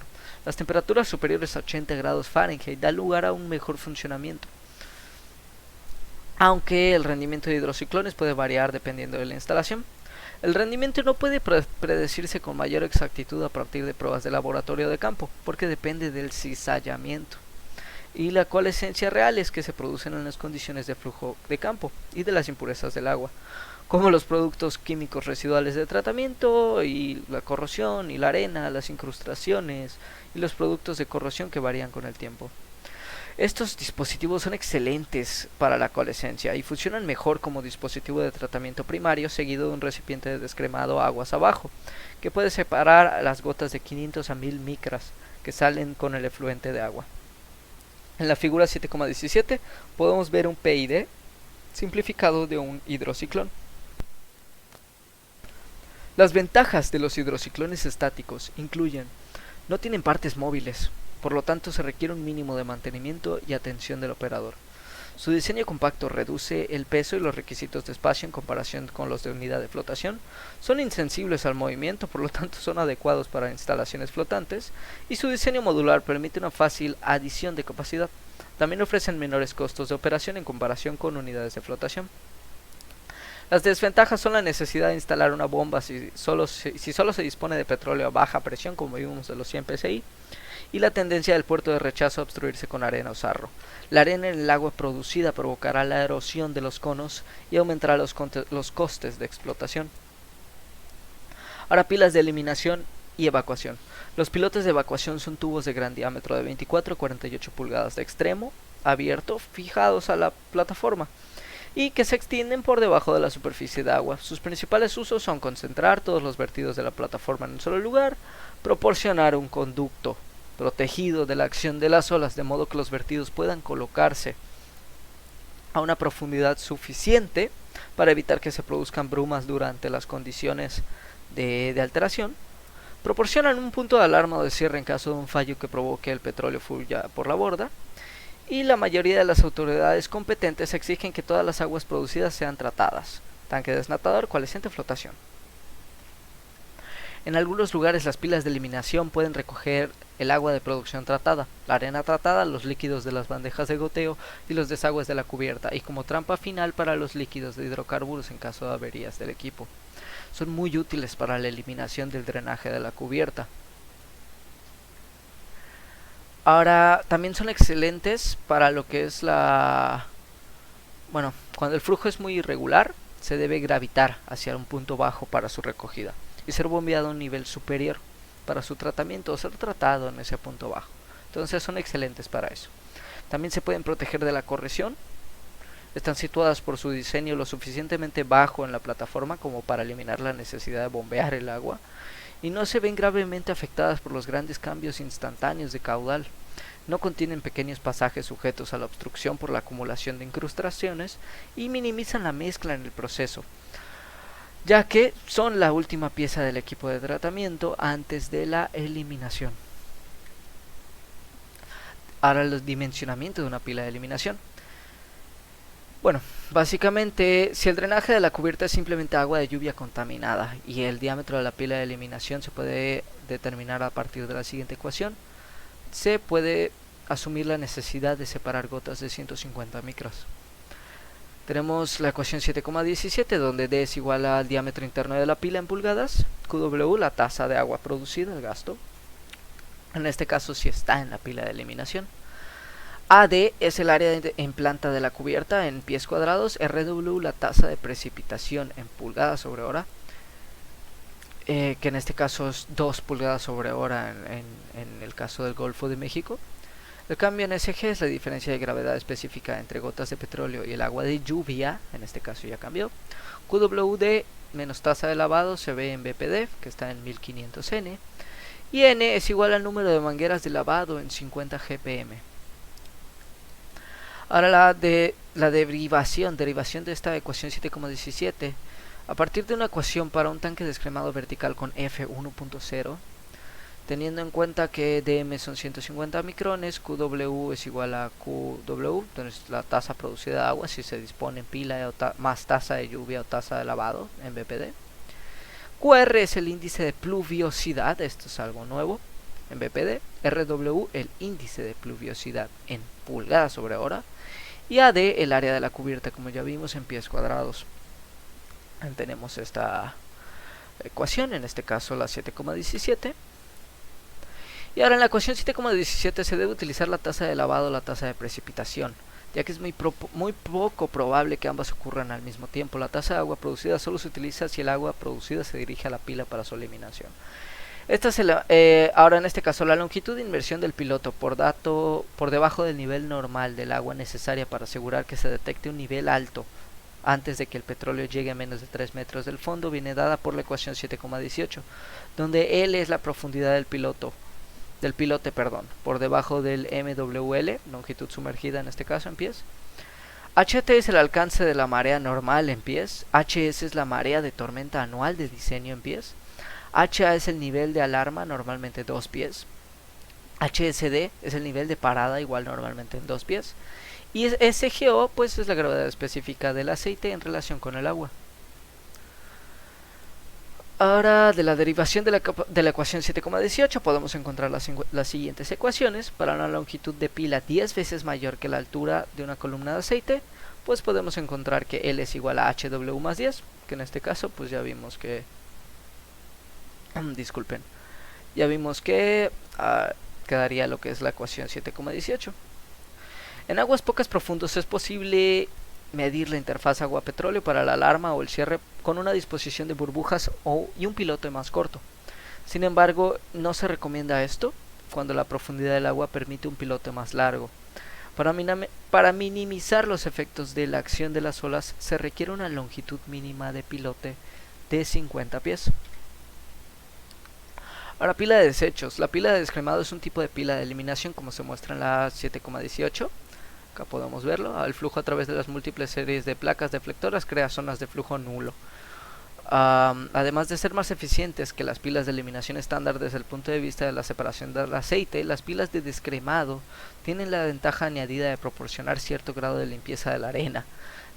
Las temperaturas superiores a 80 grados Fahrenheit dan lugar a un mejor funcionamiento, aunque el rendimiento de hidrociclones puede variar dependiendo de la instalación. El rendimiento no puede predecirse con mayor exactitud a partir de pruebas de laboratorio de campo, porque depende del cizallamiento y la coalescencia reales que se producen en las condiciones de flujo de campo y de las impurezas del agua, como los productos químicos residuales de tratamiento y la corrosión y la arena, las incrustaciones y los productos de corrosión que varían con el tiempo. Estos dispositivos son excelentes para la coalescencia y funcionan mejor como dispositivo de tratamiento primario seguido de un recipiente de descremado aguas abajo, que puede separar las gotas de 500 a 1000 micras que salen con el efluente de agua. En la figura 7,17 podemos ver un PID simplificado de un hidrociclón. Las ventajas de los hidrociclones estáticos incluyen: no tienen partes móviles, por lo tanto se requiere un mínimo de mantenimiento y atención del operador. Su diseño compacto reduce el peso y los requisitos de espacio en comparación con los de unidad de flotación. Son insensibles al movimiento, por lo tanto son adecuados para instalaciones flotantes, y su diseño modular permite una fácil adición de capacidad. También ofrecen menores costos de operación en comparación con unidades de flotación. Las desventajas son la necesidad de instalar una bomba si solo se dispone de petróleo a baja presión, como vimos de los 100 psi, y la tendencia del puerto de rechazo a obstruirse con arena o sarro. La arena en el agua producida provocará la erosión de los conos y aumentará los costes de explotación. Ahora, pilas de eliminación y evacuación. Los pilotes de evacuación son tubos de gran diámetro de 24 a 48 pulgadas de extremo abierto fijados a la plataforma y que se extienden por debajo de la superficie de agua. Sus principales usos son concentrar todos los vertidos de la plataforma en un solo lugar, proporcionar un conducto protegido de la acción de las olas de modo que los vertidos puedan colocarse a una profundidad suficiente para evitar que se produzcan brumas durante las condiciones de alteración. Proporcionan un punto de alarma o de cierre en caso de un fallo que provoque el petróleo fluya por la borda. Y la mayoría de las autoridades competentes exigen que todas las aguas producidas sean tratadas. Tanque desnatador, coalescente, flotación. En algunos lugares las pilas de eliminación pueden recoger el agua de producción tratada, la arena tratada, los líquidos de las bandejas de goteo y los desagües de la cubierta, y como trampa final para los líquidos de hidrocarburos en caso de averías del equipo. Son muy útiles para la eliminación del drenaje de la cubierta. Ahora, también son excelentes para lo que es cuando el flujo es muy irregular, se debe gravitar hacia un punto bajo para su recogida y ser bombeado a un nivel superior para su tratamiento o ser tratado en ese punto bajo. Entonces son excelentes para eso. También se pueden proteger de la corrosión. Están situadas por su diseño lo suficientemente bajo en la plataforma como para eliminar la necesidad de bombear el agua, y no se ven gravemente afectadas por los grandes cambios instantáneos de caudal. No contienen pequeños pasajes sujetos a la obstrucción por la acumulación de incrustaciones y minimizan la mezcla en el proceso, ya que son la última pieza del equipo de tratamiento antes de la eliminación. Ahora, el dimensionamiento de una pila de eliminación. Bueno, básicamente, si el drenaje de la cubierta es simplemente agua de lluvia contaminada y el diámetro de la pila de eliminación se puede determinar a partir de la siguiente ecuación, se puede asumir la necesidad de separar gotas de 150 micros. Tenemos la ecuación 7,17, donde D es igual al diámetro interno de la pila en pulgadas, QW la tasa de agua producida, el gasto, en este caso si está en la pila de eliminación. AD es el área en planta de la cubierta en pies cuadrados, RW la tasa de precipitación en pulgadas sobre hora, que en este caso es 2 pulgadas sobre hora en el caso del Golfo de México. El cambio en SG es la diferencia de gravedad específica entre gotas de petróleo y el agua de lluvia, en este caso ya cambió. QWD menos tasa de lavado se ve en BPD, que está en 1500 N, y N es igual al número de mangueras de lavado en 50 GPM. Ahora la derivación de esta ecuación 7,17, a partir de una ecuación para un tanque descremado vertical con F 1.0, teniendo en cuenta que DM son 150 micrones, QW es igual a QW, entonces la tasa producida de agua si se dispone en pila más tasa de lluvia o tasa de lavado en BPD. QR es el índice de pluviosidad, esto es algo nuevo en BPD. RW el índice de pluviosidad en pulgadas sobre hora. Y AD el área de la cubierta, como ya vimos, en pies cuadrados. Tenemos esta ecuación, en este caso la 7,17. Y ahora en la ecuación 7,17 se debe utilizar la tasa de lavado o la tasa de precipitación, ya que es muy poco probable que ambas ocurran al mismo tiempo. La tasa de agua producida solo se utiliza si el agua producida se dirige a la pila para su eliminación. Ahora en este caso la longitud de inmersión del piloto por debajo del nivel normal del agua necesaria para asegurar que se detecte un nivel alto antes de que el petróleo llegue a menos de 3 metros del fondo viene dada por la ecuación 7,18, donde L es la profundidad del pilote por debajo del MWL, longitud sumergida en este caso en pies. HT es el alcance de la marea normal en pies. HS es la marea de tormenta anual de diseño en pies. HA es el nivel de alarma, normalmente 2 pies. HSD es el nivel de parada, igual normalmente en 2 pies. Y SGO pues es la gravedad específica del aceite en relación con el agua. Ahora, de la derivación de la ecuación 7,18 podemos encontrar las siguientes ecuaciones. Para una longitud de pila 10 veces mayor que la altura de una columna de aceite, pues podemos encontrar que L es igual a HW más 10, que en este caso pues ya vimos que... disculpen. Ya vimos que quedaría lo que es la ecuación 7,18. En aguas pocas profundas es posible medir la interfaz agua-petróleo para la alarma o el cierre con una disposición de burbujas y un pilote más corto. Sin embargo, no se recomienda esto cuando la profundidad del agua permite un pilote más largo. Para minimizar los efectos de la acción de las olas se requiere una longitud mínima de pilote de 50 pies. Ahora, pila de desechos. La pila de descremado es un tipo de pila de eliminación como se muestra en la 7,18. Acá podemos verlo. El flujo a través de las múltiples series de placas deflectoras crea zonas de flujo nulo. Además de ser más eficientes que las pilas de eliminación estándar desde el punto de vista de la separación del aceite, las pilas de descremado tienen la ventaja añadida de proporcionar cierto grado de limpieza de la arena.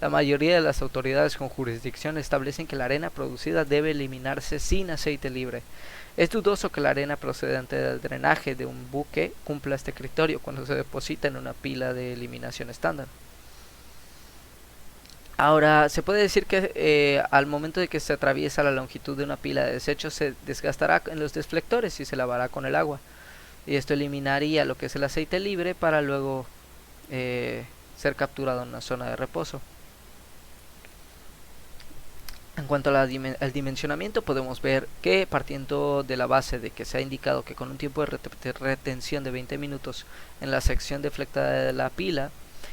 La mayoría de las autoridades con jurisdicción establecen que la arena producida debe eliminarse sin aceite libre. Es dudoso que la arena procedente del drenaje de un buque cumpla este criterio cuando se deposita en una pila de eliminación estándar. Ahora, se puede decir que al momento de que se atraviesa la longitud de una pila de desechos se desgastará en los deflectores y se lavará con el agua. Y esto eliminaría lo que es el aceite libre para luego ser capturado en una zona de reposo. En cuanto al dimensionamiento, podemos ver que partiendo de la base de que se ha indicado que con un tiempo de retención de 20 minutos en la sección deflectada de la pila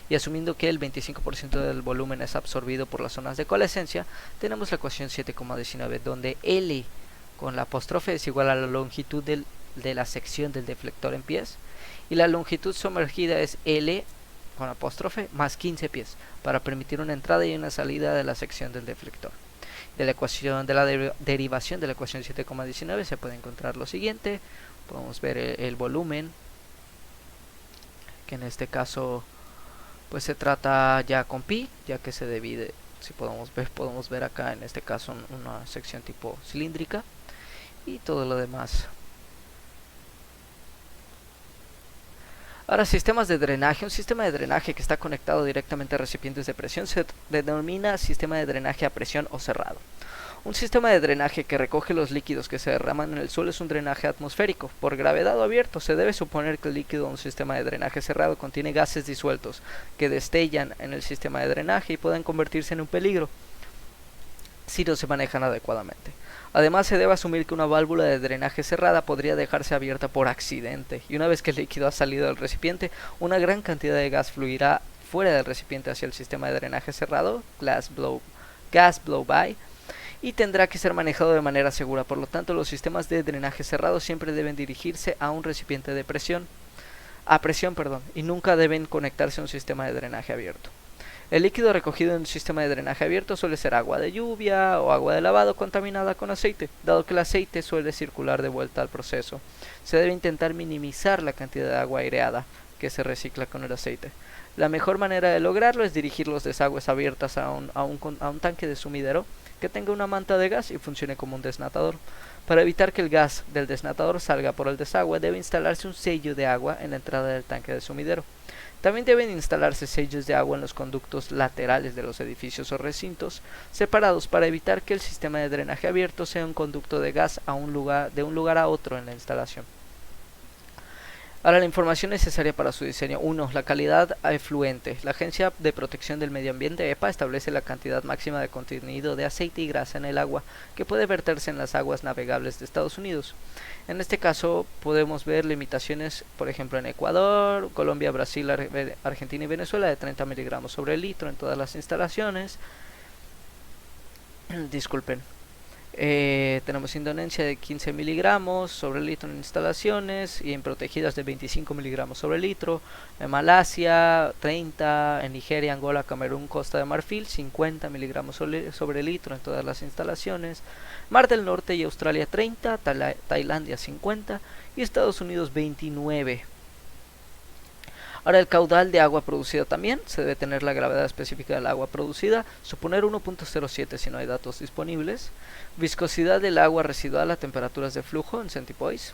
y asumiendo que el 25% del volumen es absorbido por las zonas de coalescencia, tenemos la ecuación 7,19 donde L con la apóstrofe es igual a la longitud de la sección del deflector en pies y la longitud sumergida es L con apóstrofe más 15 pies para permitir una entrada y una salida de la sección del deflector. De la ecuación de la derivación de la ecuación 7,19 se puede encontrar lo siguiente. Podemos ver el volumen, que en este caso pues se trata ya con pi, ya que se divide, si podemos ver acá en este caso una sección tipo cilíndrica y todo lo demás. Ahora, sistemas de drenaje. Un sistema de drenaje que está conectado directamente a recipientes de presión se denomina sistema de drenaje a presión o cerrado. Un sistema de drenaje que recoge los líquidos que se derraman en el suelo es un drenaje atmosférico. Por gravedad o abierto, se debe suponer que el líquido de un sistema de drenaje cerrado contiene gases disueltos que destellan en el sistema de drenaje y pueden convertirse en un peligro si no se manejan adecuadamente. Además, se debe asumir que una válvula de drenaje cerrada podría dejarse abierta por accidente, y una vez que el líquido ha salido del recipiente, una gran cantidad de gas fluirá fuera del recipiente hacia el sistema de drenaje cerrado, gas blow-by, y tendrá que ser manejado de manera segura. Por lo tanto, los sistemas de drenaje cerrado siempre deben dirigirse a un recipiente de presión, y nunca deben conectarse a un sistema de drenaje abierto. El líquido recogido en un sistema de drenaje abierto suele ser agua de lluvia o agua de lavado contaminada con aceite. Dado que el aceite suele circular de vuelta al proceso, se debe intentar minimizar la cantidad de agua aireada que se recicla con el aceite. La mejor manera de lograrlo es dirigir los desagües abiertas a un tanque de sumidero que tenga una manta de gas y funcione como un desnatador. Para evitar que el gas del desnatador salga por el desagüe, debe instalarse un sello de agua en la entrada del tanque de sumidero. También deben instalarse sellos de agua en los conductos laterales de los edificios o recintos separados para evitar que el sistema de drenaje abierto sea un conducto de gas de un lugar a otro en la instalación. Ahora, la información necesaria para su diseño. 1. La calidad efluente. La Agencia de Protección del Medio Ambiente EPA establece la cantidad máxima de contenido de aceite y grasa en el agua que puede verterse en las aguas navegables de Estados Unidos. En este caso podemos ver limitaciones, por ejemplo en Ecuador, Colombia, Brasil, Argentina y Venezuela de 30 miligramos sobre el litro en todas las instalaciones. Disculpen. Tenemos Indonesia de 15 miligramos sobre el litro en instalaciones y en protegidas de 25 miligramos sobre el litro. En Malasia 30, en Nigeria, Angola, Camerún, Costa de Marfil 50 miligramos sobre el litro en todas las instalaciones. Mar del Norte y Australia 30, Tailandia 50 y Estados Unidos 29. Ahora, el caudal de agua producida también se debe tener la gravedad específica del agua producida, suponer 1.07 si no hay datos disponibles, viscosidad del agua residual a temperaturas de flujo en centipoise,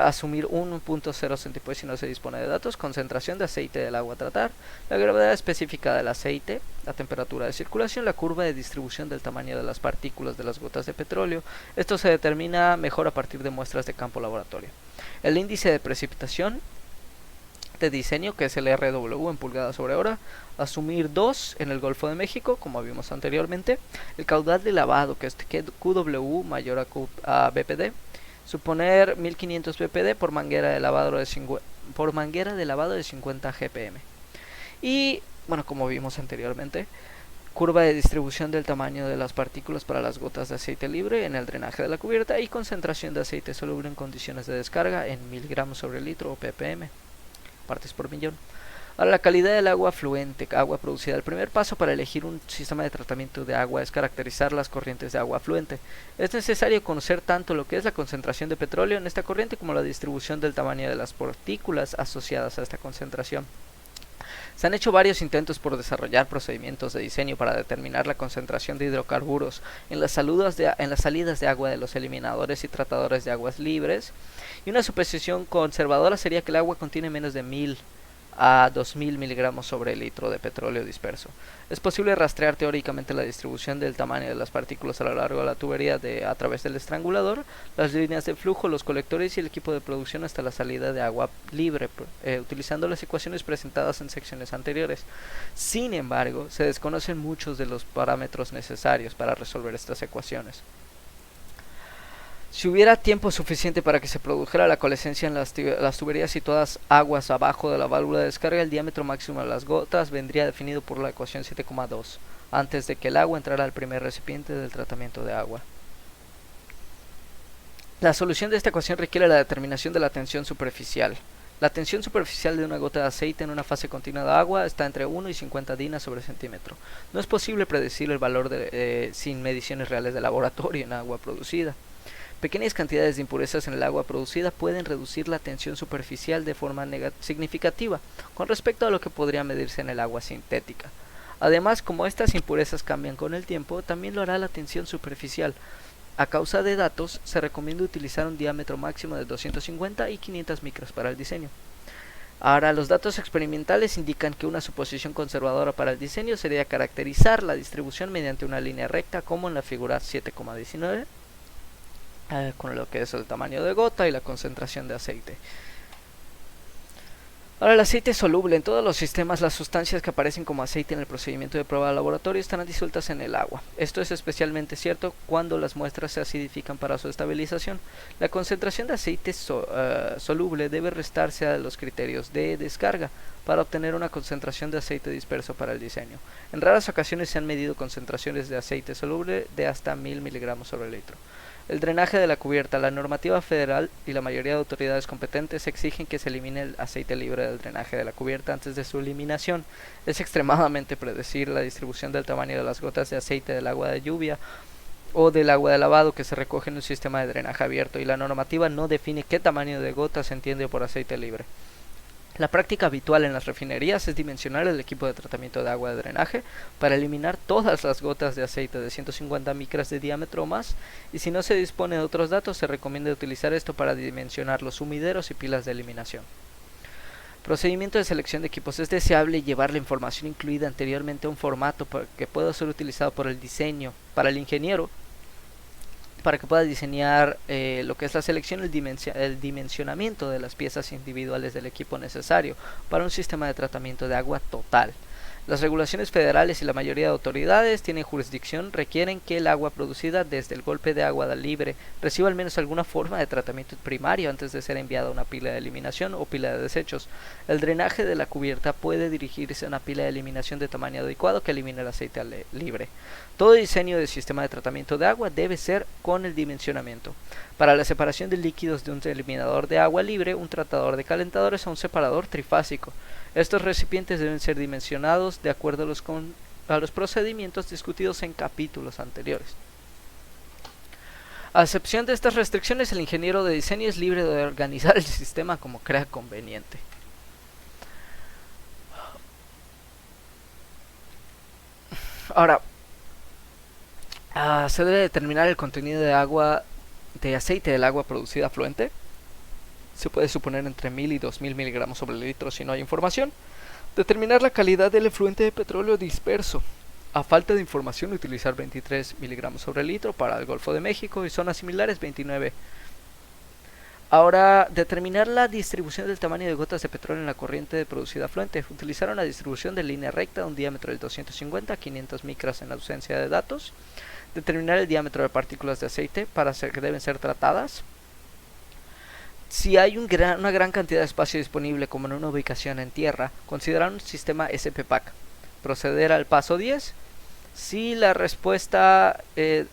asumir 1.0 centipoise si no se dispone de datos, concentración de aceite del agua a tratar, la gravedad específica del aceite, la temperatura de circulación, la curva de distribución del tamaño de las partículas de las gotas de petróleo. Esto se determina mejor a partir de muestras de campo laboratorio. El índice de precipitación de diseño, que es el RW en pulgadas sobre hora, asumir 2 en el Golfo de México, como vimos anteriormente, el caudal de lavado, que es QW mayor a BPD, suponer 1500 BPD por manguera de lavado de 50 GPM. Y, bueno, como vimos anteriormente, curva de distribución del tamaño de las partículas para las gotas de aceite libre en el drenaje de la cubierta y concentración de aceite soluble en condiciones de descarga en miligramos sobre litro o ppm, partes por millón. Ahora, la calidad del agua fluente, agua producida. El primer paso para elegir un sistema de tratamiento de agua es caracterizar las corrientes de agua fluente. Es necesario conocer tanto lo que es la concentración de petróleo en esta corriente como la distribución del tamaño de las partículas asociadas a esta concentración. Se han hecho varios intentos por desarrollar procedimientos de diseño para determinar la concentración de hidrocarburos en las salidas de agua de los eliminadores y tratadores de aguas libres, y una suposición conservadora sería que el agua contiene menos de 1000 a 2000 miligramos sobre litro de petróleo disperso. Es posible rastrear teóricamente la distribución del tamaño de las partículas a lo largo de la tubería a través del estrangulador, las líneas de flujo, los colectores y el equipo de producción hasta la salida de agua libre, utilizando las ecuaciones presentadas en secciones anteriores. Sin embargo, se desconocen muchos de los parámetros necesarios para resolver estas ecuaciones. Si hubiera tiempo suficiente para que se produjera la coalescencia en las tuberías situadas aguas abajo de la válvula de descarga, el diámetro máximo de las gotas vendría definido por la ecuación 7,2, antes de que el agua entrara al primer recipiente del tratamiento de agua. La solución de esta ecuación requiere la determinación de la tensión superficial. La tensión superficial de una gota de aceite en una fase continua de agua está entre 1 y 50 dinas sobre centímetro. No es posible predecir el valor sin mediciones reales de laboratorio en agua producida. Pequeñas cantidades de impurezas en el agua producida pueden reducir la tensión superficial de forma significativa con respecto a lo que podría medirse en el agua sintética. Además, como estas impurezas cambian con el tiempo, también lo hará la tensión superficial. A causa de datos, se recomienda utilizar un diámetro máximo de 250 y 500 micras para el diseño. Ahora, los datos experimentales indican que una suposición conservadora para el diseño sería caracterizar la distribución mediante una línea recta, como en la figura 7,19. Con lo que es el tamaño de gota y la concentración de aceite. Ahora, el aceite soluble. En todos los sistemas, las sustancias que aparecen como aceite en el procedimiento de prueba de laboratorio estarán disueltas en el agua. Esto es especialmente cierto cuando las muestras se acidifican para su estabilización. La concentración de aceite soluble debe restarse a los criterios de descarga para obtener una concentración de aceite disperso para el diseño. En raras ocasiones se han medido concentraciones de aceite soluble de hasta 1000 miligramos sobre litro. El drenaje de la cubierta. La normativa federal y la mayoría de autoridades competentes exigen que se elimine el aceite libre del drenaje de la cubierta antes de su eliminación. Es extremadamente predecir la distribución del tamaño de las gotas de aceite del agua de lluvia o del agua de lavado que se recoge en un sistema de drenaje abierto, y la normativa no define qué tamaño de gota se entiende por aceite libre. La práctica habitual en las refinerías es dimensionar el equipo de tratamiento de agua de drenaje para eliminar todas las gotas de aceite de 150 micras de diámetro o más, y si no se dispone de otros datos, se recomienda utilizar esto para dimensionar los sumideros y pilas de eliminación. Procedimiento de selección de equipos. Es deseable llevar la información incluida anteriormente a un formato que pueda ser utilizado para el ingeniero, para que pueda diseñar lo que es la selección, el dimensionamiento de las piezas individuales del equipo necesario para un sistema de tratamiento de agua total. Las regulaciones federales y la mayoría de autoridades tienen jurisdicción requieren que el agua producida desde el golpe de agua libre reciba al menos alguna forma de tratamiento primario antes de ser enviada a una pila de eliminación o pila de desechos. El drenaje de la cubierta puede dirigirse a una pila de eliminación de tamaño adecuado que elimine el aceite libre. Todo diseño de sistema de tratamiento de agua debe ser con el dimensionamiento. Para la separación de líquidos de un eliminador de agua libre, un tratador de calentadores o un separador trifásico. Estos recipientes deben ser dimensionados de acuerdo a los procedimientos discutidos en capítulos anteriores. A excepción de estas restricciones, el ingeniero de diseño es libre de organizar el sistema como crea conveniente. Ahora, se debe determinar el contenido de agua, de aceite del agua producida afluente. Se puede suponer entre 1000 y 2000 miligramos sobre el litro si no hay información. Determinar la calidad del efluente de petróleo disperso. A falta de información, utilizar 23 miligramos sobre el litro para el Golfo de México y zonas similares 29. Ahora, determinar la distribución del tamaño de gotas de petróleo en la corriente de producida afluente. Utilizar una distribución de línea recta de un diámetro de 250 a 500 micras en ausencia de datos. Determinar el diámetro de partículas de aceite que deben ser tratadas. Si hay una gran cantidad de espacio disponible como en una ubicación en tierra, considerar un sistema SP-PAC. Proceder al paso 10. Si la respuesta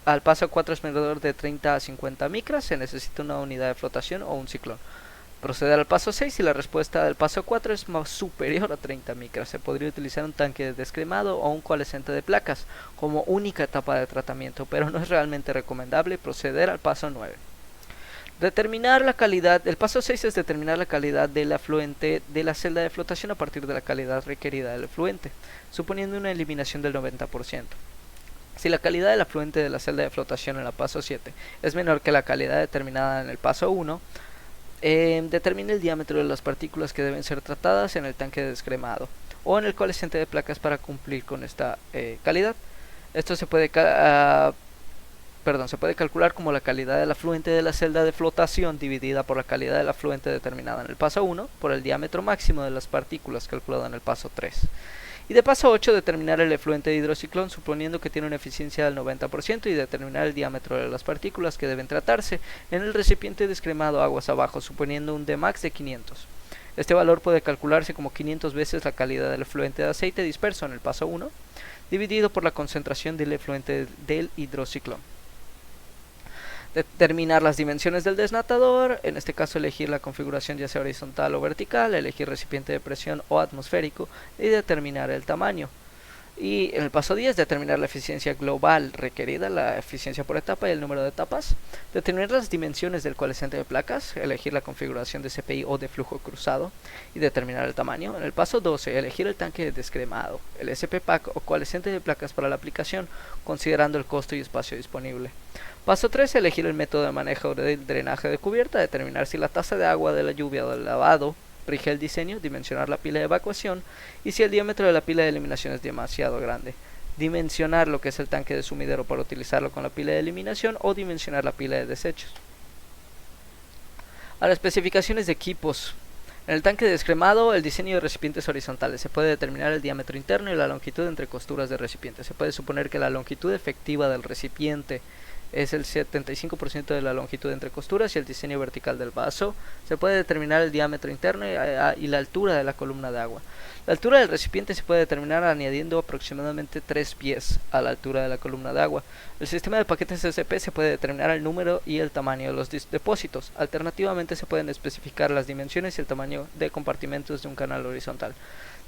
al paso 4 es menor de 30 a 50 micras, se necesita una unidad de flotación o un ciclón. Proceder al paso 6. Si la respuesta del paso 4 es superior a 30 micras, se podría utilizar un tanque de descremado o un coalescente de placas como única etapa de tratamiento, pero no es realmente recomendable proceder al paso 9. Determinar la calidad. El paso 6 es determinar la calidad del afluente de la celda de flotación a partir de la calidad requerida del afluente, suponiendo una eliminación del 90%. Si la calidad del afluente de la celda de flotación en el paso 7 es menor que la calidad determinada en el paso 1, determine el diámetro de las partículas que deben ser tratadas en el tanque de descremado o en el coalescente de placas para cumplir con esta calidad. Esto se puede calcular como la calidad del afluente de la celda de flotación dividida por la calidad del afluente determinada en el paso 1 por el diámetro máximo de las partículas calculado en el paso 3. Y de paso 8, determinar el efluente de hidrociclón suponiendo que tiene una eficiencia del 90% y determinar el diámetro de las partículas que deben tratarse en el recipiente descremado aguas abajo suponiendo un Dmax de 500. Este valor puede calcularse como 500 veces la calidad del efluente de aceite disperso en el paso 1 dividido por la concentración del efluente del hidrociclón. Determinar las dimensiones del desnatador, en este caso elegir la configuración ya sea horizontal o vertical, elegir recipiente de presión o atmosférico y determinar el tamaño. Y en el paso 10, determinar la eficiencia global requerida, la eficiencia por etapa y el número de etapas. Determinar las dimensiones del coalescente de placas, elegir la configuración de CPI o de flujo cruzado y determinar el tamaño. En el paso 12, elegir el tanque de descremado, el SP-PAC o coalescente de placas para la aplicación, considerando el costo y espacio disponible. Paso 13, elegir el método de manejo del drenaje de cubierta, determinar si la tasa de agua de la lluvia o del lavado rige el diseño, dimensionar la pila de evacuación y si el diámetro de la pila de eliminación es demasiado grande. Dimensionar lo que es el tanque de sumidero para utilizarlo con la pila de eliminación o dimensionar la pila de desechos. Ahora, especificaciones de equipos. En el tanque de descremado, el diseño de recipientes horizontales. Se puede determinar el diámetro interno y la longitud entre costuras de recipiente. Se puede suponer que la longitud efectiva del recipiente es el 75% de la longitud entre costuras y el diseño vertical del vaso. Se puede determinar el diámetro interno y la altura de la columna de agua. La altura del recipiente se puede determinar añadiendo aproximadamente 3 pies a la altura de la columna de agua. El sistema de paquetes SP se puede determinar el número y el tamaño de los depósitos. Alternativamente se pueden especificar las dimensiones y el tamaño de compartimentos de un canal horizontal.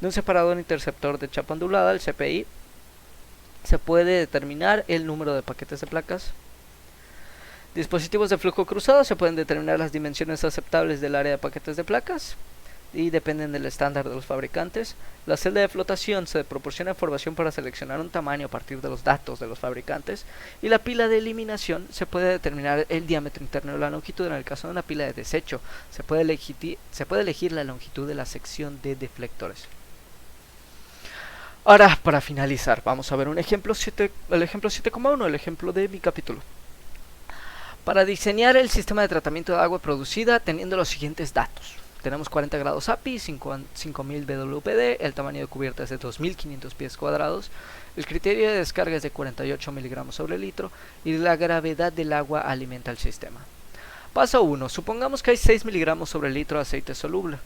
De un separador interceptor de chapa ondulada, el CPI, se puede determinar el número de paquetes de placas. Dispositivos de flujo cruzado, se pueden determinar las dimensiones aceptables del área de paquetes de placas y dependen del estándar de los fabricantes. La celda de flotación se proporciona información para seleccionar un tamaño a partir de los datos de los fabricantes y la pila de eliminación se puede determinar el diámetro interno y la longitud. En el caso de una pila de desecho se puede elegir la longitud de la sección de deflectores. Ahora, para finalizar, vamos a ver el ejemplo 7,1, el ejemplo de mi capítulo. Para diseñar el sistema de tratamiento de agua producida teniendo los siguientes datos. Tenemos 40 grados API, 5000 BWPD, el tamaño de cubierta es de 2500 pies cuadrados, el criterio de descarga es de 48 miligramos sobre litro y la gravedad del agua alimenta el sistema. Paso 1. Supongamos que hay 6 miligramos sobre litro de aceite soluble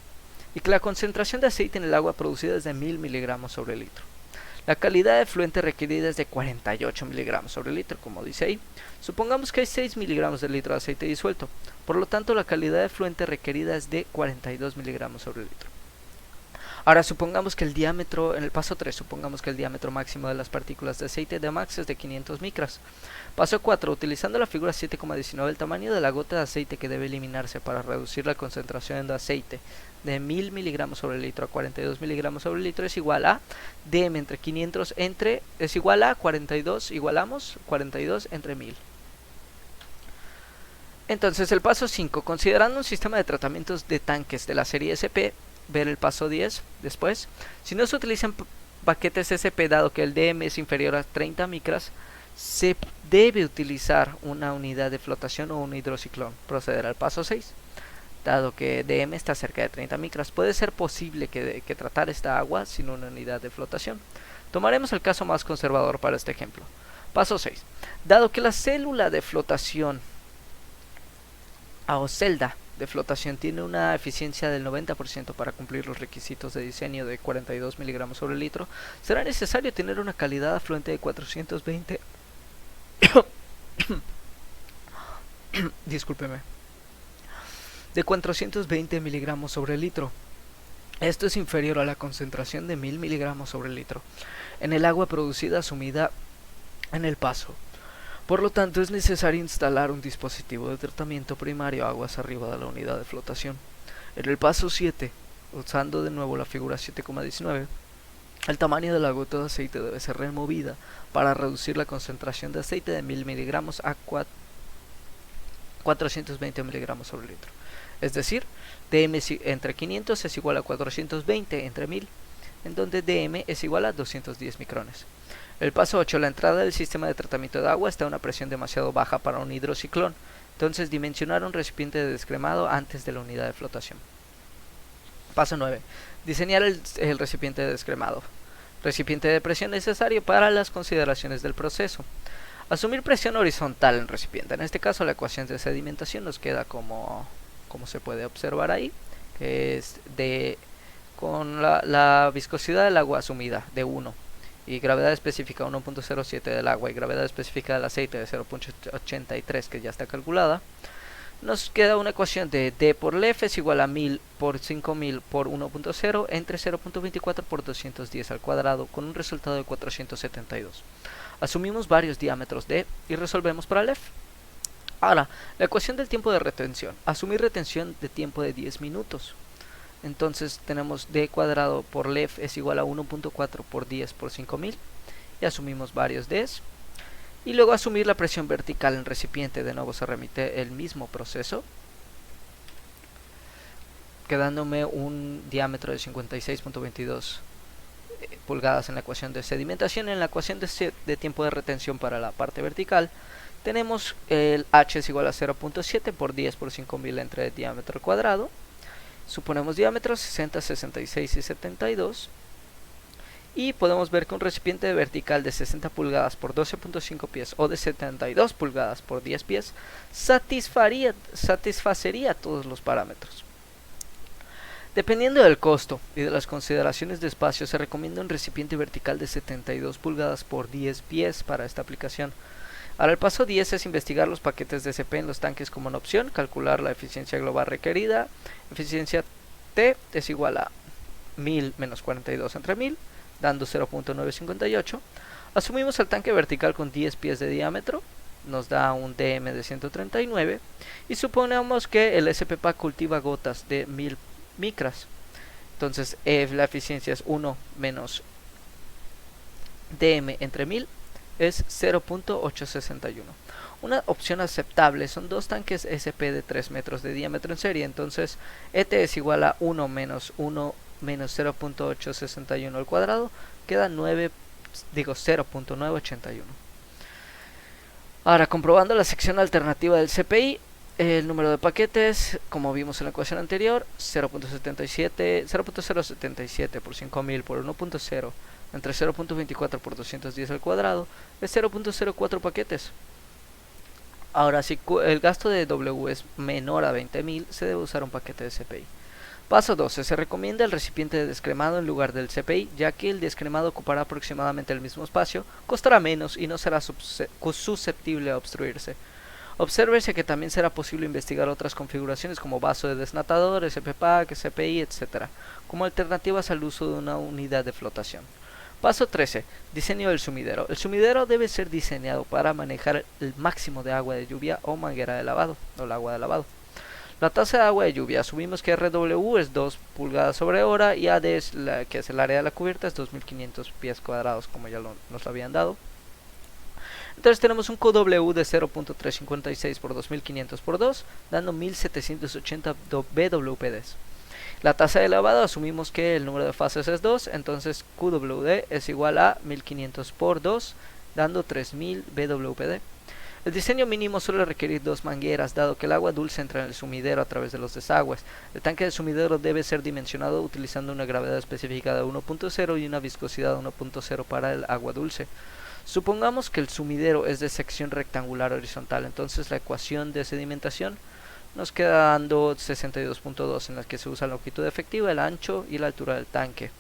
y que la concentración de aceite en el agua producida es de 1000 miligramos sobre litro. La calidad de fluente requerida es de 48 miligramos sobre litro, como dice ahí. Supongamos que hay 6 miligramos de litro de aceite disuelto, por lo tanto la calidad de fluente requerida es de 42 miligramos sobre litro. Ahora supongamos que el diámetro, en el paso 3, supongamos que el diámetro máximo de las partículas de aceite de Max es de 500 micras. Paso 4, utilizando la figura 7,19, el tamaño de la gota de aceite que debe eliminarse para reducir la concentración de aceite de 1000 miligramos sobre litro a 42 miligramos sobre litro es igual a dm entre 500 es igual a 42, igualamos 42 entre 1000. Entonces el paso 5, considerando un sistema de tratamientos de tanques de la serie SP, ver el paso 10 después. Si no se utilizan paquetes SP dado que el DM es inferior a 30 micras, se debe utilizar una unidad de flotación o un hidrociclón. Proceder al paso 6. Dado que DM está cerca de 30 micras, puede ser posible que tratar esta agua sin una unidad de flotación. Tomaremos el caso más conservador para este ejemplo. Paso 6. Dado que la célula de flotación o celda de flotación tiene una eficiencia del 90% para cumplir los requisitos de diseño de 42 miligramos sobre litro, será necesario tener una calidad afluente de 420 discúlpeme, de 420 miligramos sobre litro. Esto es inferior a la concentración de 1000 miligramos sobre litro en el agua producida asumida en el paso. Por lo tanto, es necesario instalar un dispositivo de tratamiento primario a aguas arriba de la unidad de flotación. En el paso 7, usando de nuevo la figura 7,19, el tamaño de la gota de aceite debe ser removida para reducir la concentración de aceite de 1000 miligramos a 420 miligramos sobre litro. Es decir, dm entre 500 es igual a 420 entre 1000, en donde dm es igual a 210 micrones. El paso 8, la entrada del sistema de tratamiento de agua está a una presión demasiado baja para un hidrociclón, entonces dimensionar un recipiente de descremado antes de la unidad de flotación. Paso 9, diseñar el recipiente de descremado. Recipiente de presión necesario para las consideraciones del proceso. Asumir presión horizontal en recipiente. En este caso la ecuación de sedimentación nos queda como se puede observar ahí, que es con la viscosidad del agua asumida de 1 y gravedad específica 1.07 del agua y gravedad específica del aceite de 0.83 que ya está calculada, nos queda una ecuación de D por LEF es igual a 1000 por 5000 por 1.0 entre 0.24 por 210 al cuadrado con un resultado de 472. Asumimos varios diámetros D y resolvemos para LEF. Ahora, la ecuación del tiempo de retención. Asumir retención de tiempo de 10 minutos. Entonces tenemos D cuadrado por LEF es igual a 1.4 por 10 por 5000 y asumimos varios Ds. Y luego asumir la presión vertical en recipiente, de nuevo se remite el mismo proceso, quedándome un diámetro de 56.22 pulgadas en la ecuación de sedimentación. En la ecuación de tiempo de retención para la parte vertical tenemos el H es igual a 0.7 por 10 por 5000 entre diámetro cuadrado. Suponemos diámetros 60, 66 y 72. Y podemos ver que un recipiente vertical de 60 pulgadas por 12.5 pies o de 72 pulgadas por 10 pies satisfacería todos los parámetros. Dependiendo del costo y de las consideraciones de espacio, se recomienda un recipiente vertical de 72 pulgadas por 10 pies para esta aplicación. Ahora el paso 10 es investigar los paquetes de SP en los tanques como una opción, calcular la eficiencia global requerida. Eficiencia T es igual a 1000 menos 42 entre 1000, dando 0.958. Asumimos el tanque vertical con 10 pies de diámetro, nos da un DM de 139 y suponemos que el SP-Pack cultiva gotas de 1000 micras. Entonces la eficiencia es 1 menos DM entre 1000 es 0.861. Una opción aceptable son dos tanques SP de 3 metros de diámetro en serie, entonces ET es igual a 1 menos 0.861 al cuadrado, queda 0.981. Ahora, comprobando la sección alternativa del CPI, el número de paquetes, como vimos en la ecuación anterior, 0.077 por 5000 por 1.0 entre 0.24 por 210 al cuadrado es 0.04 paquetes. Ahora, si el gasto de W es menor a 20.000, se debe usar un paquete de CPI. Paso 12. Se recomienda el recipiente de descremado en lugar del CPI, ya que el descremado ocupará aproximadamente el mismo espacio, costará menos y no será susceptible a obstruirse. Obsérvese que también será posible investigar otras configuraciones como vaso de desnatador, SP-Pack, SPI, etc., como alternativas al uso de una unidad de flotación. Paso 13. Diseño del sumidero. El sumidero debe ser diseñado para manejar el máximo de agua de lluvia o manguera de lavado, o el agua de lavado. La tasa de agua de lluvia, asumimos que RW es 2 pulgadas sobre hora y AD, que es el área de la cubierta, es 2500 pies cuadrados, como ya nos lo habían dado. Entonces tenemos un QW de 0.356 por 2500 por 2, dando 1780 BWPDs. La tasa de lavado, asumimos que el número de fases es 2, entonces QWD es igual a 1500 por 2, dando 3000 BWPD. El diseño mínimo suele requerir dos mangueras, dado que el agua dulce entra en el sumidero a través de los desagües. El tanque de sumidero debe ser dimensionado utilizando una gravedad específica de 1.0 y una viscosidad de 1.0 para el agua dulce. Supongamos que el sumidero es de sección rectangular horizontal, entonces la ecuación de sedimentación nos queda dando 62.2, en la que se usa la longitud efectiva, el ancho y la altura del tanque,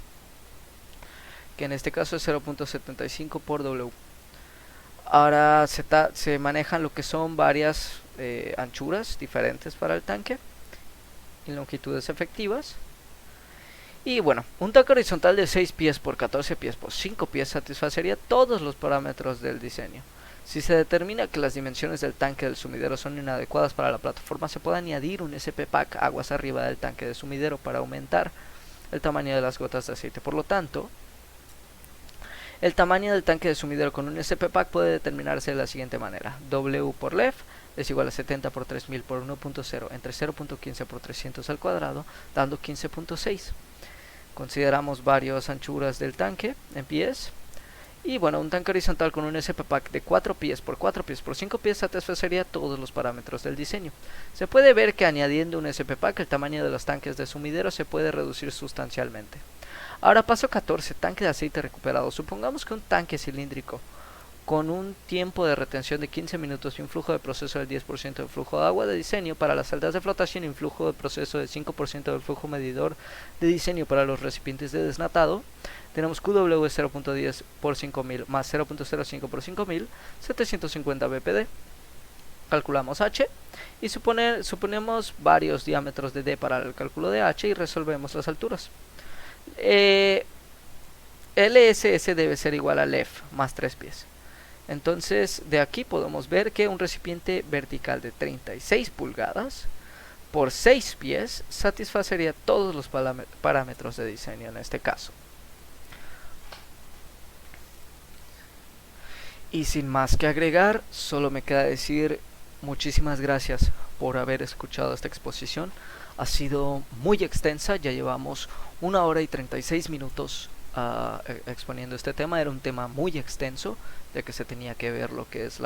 que en este caso es 0.75 por W. Ahora se manejan lo que son varias anchuras diferentes para el tanque y longitudes efectivas. Y bueno, un tanque horizontal de 6 pies por 14 pies por 5 pies satisfacería todos los parámetros del diseño. Si se determina que las dimensiones del tanque del sumidero son inadecuadas para la plataforma, se puede añadir un SP-Pack aguas arriba del tanque de sumidero para aumentar el tamaño de las gotas de aceite. Por lo tanto, el tamaño del tanque de sumidero con un SP-Pack puede determinarse de la siguiente manera. W por LEF es igual a 70 por 3000 por 1.0 entre 0.15 por 300 al cuadrado, dando 15.6. Consideramos varias anchuras del tanque en pies. Y bueno, un tanque horizontal con un SP-Pack de 4 pies por 4 pies por 5 pies satisfacería todos los parámetros del diseño. Se puede ver que añadiendo un SP-Pack el tamaño de los tanques de sumidero se puede reducir sustancialmente. Ahora paso 14, tanque de aceite recuperado. Supongamos que un tanque cilíndrico con un tiempo de retención de 15 minutos y un flujo de proceso del 10% del flujo de agua de diseño para las celdas de flotación y un flujo de proceso del 5% del flujo medidor de diseño para los recipientes de desnatado, tenemos QW 0.10 por 5000 más 0.05 por 5000, 750 BPD. Calculamos H y suponemos varios diámetros de D para el cálculo de H y resolvemos las alturas. LSS debe ser igual a LEF más 3 pies. Entonces de aquí podemos ver que un recipiente vertical de 36 pulgadas por 6 pies satisfacería todos los parámetros de diseño en este caso. Y sin más que agregar, solo me queda decir muchísimas gracias por haber escuchado esta exposición. Ha sido muy extensa, ya llevamos 1 hora y 36 minutos exponiendo este tema. Era un tema muy extenso, ya que se tenía que ver lo que es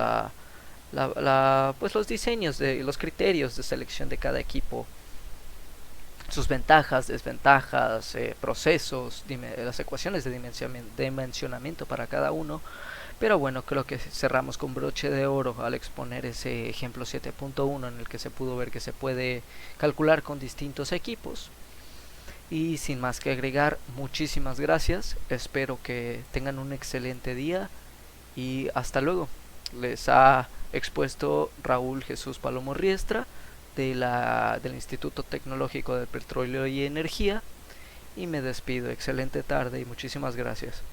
pues los diseños, los criterios de selección de cada equipo, sus ventajas, desventajas, procesos, las ecuaciones de dimensionamiento para cada uno. Pero bueno, creo que cerramos con broche de oro al exponer ese ejemplo 7.1 en el que se pudo ver que se puede calcular con distintos equipos. Y sin más que agregar, muchísimas gracias, espero que tengan un excelente día y hasta luego. Les ha expuesto Raúl Jesús Palomo Riestra del Instituto Tecnológico del Petróleo y Energía y me despido. Excelente tarde y muchísimas gracias.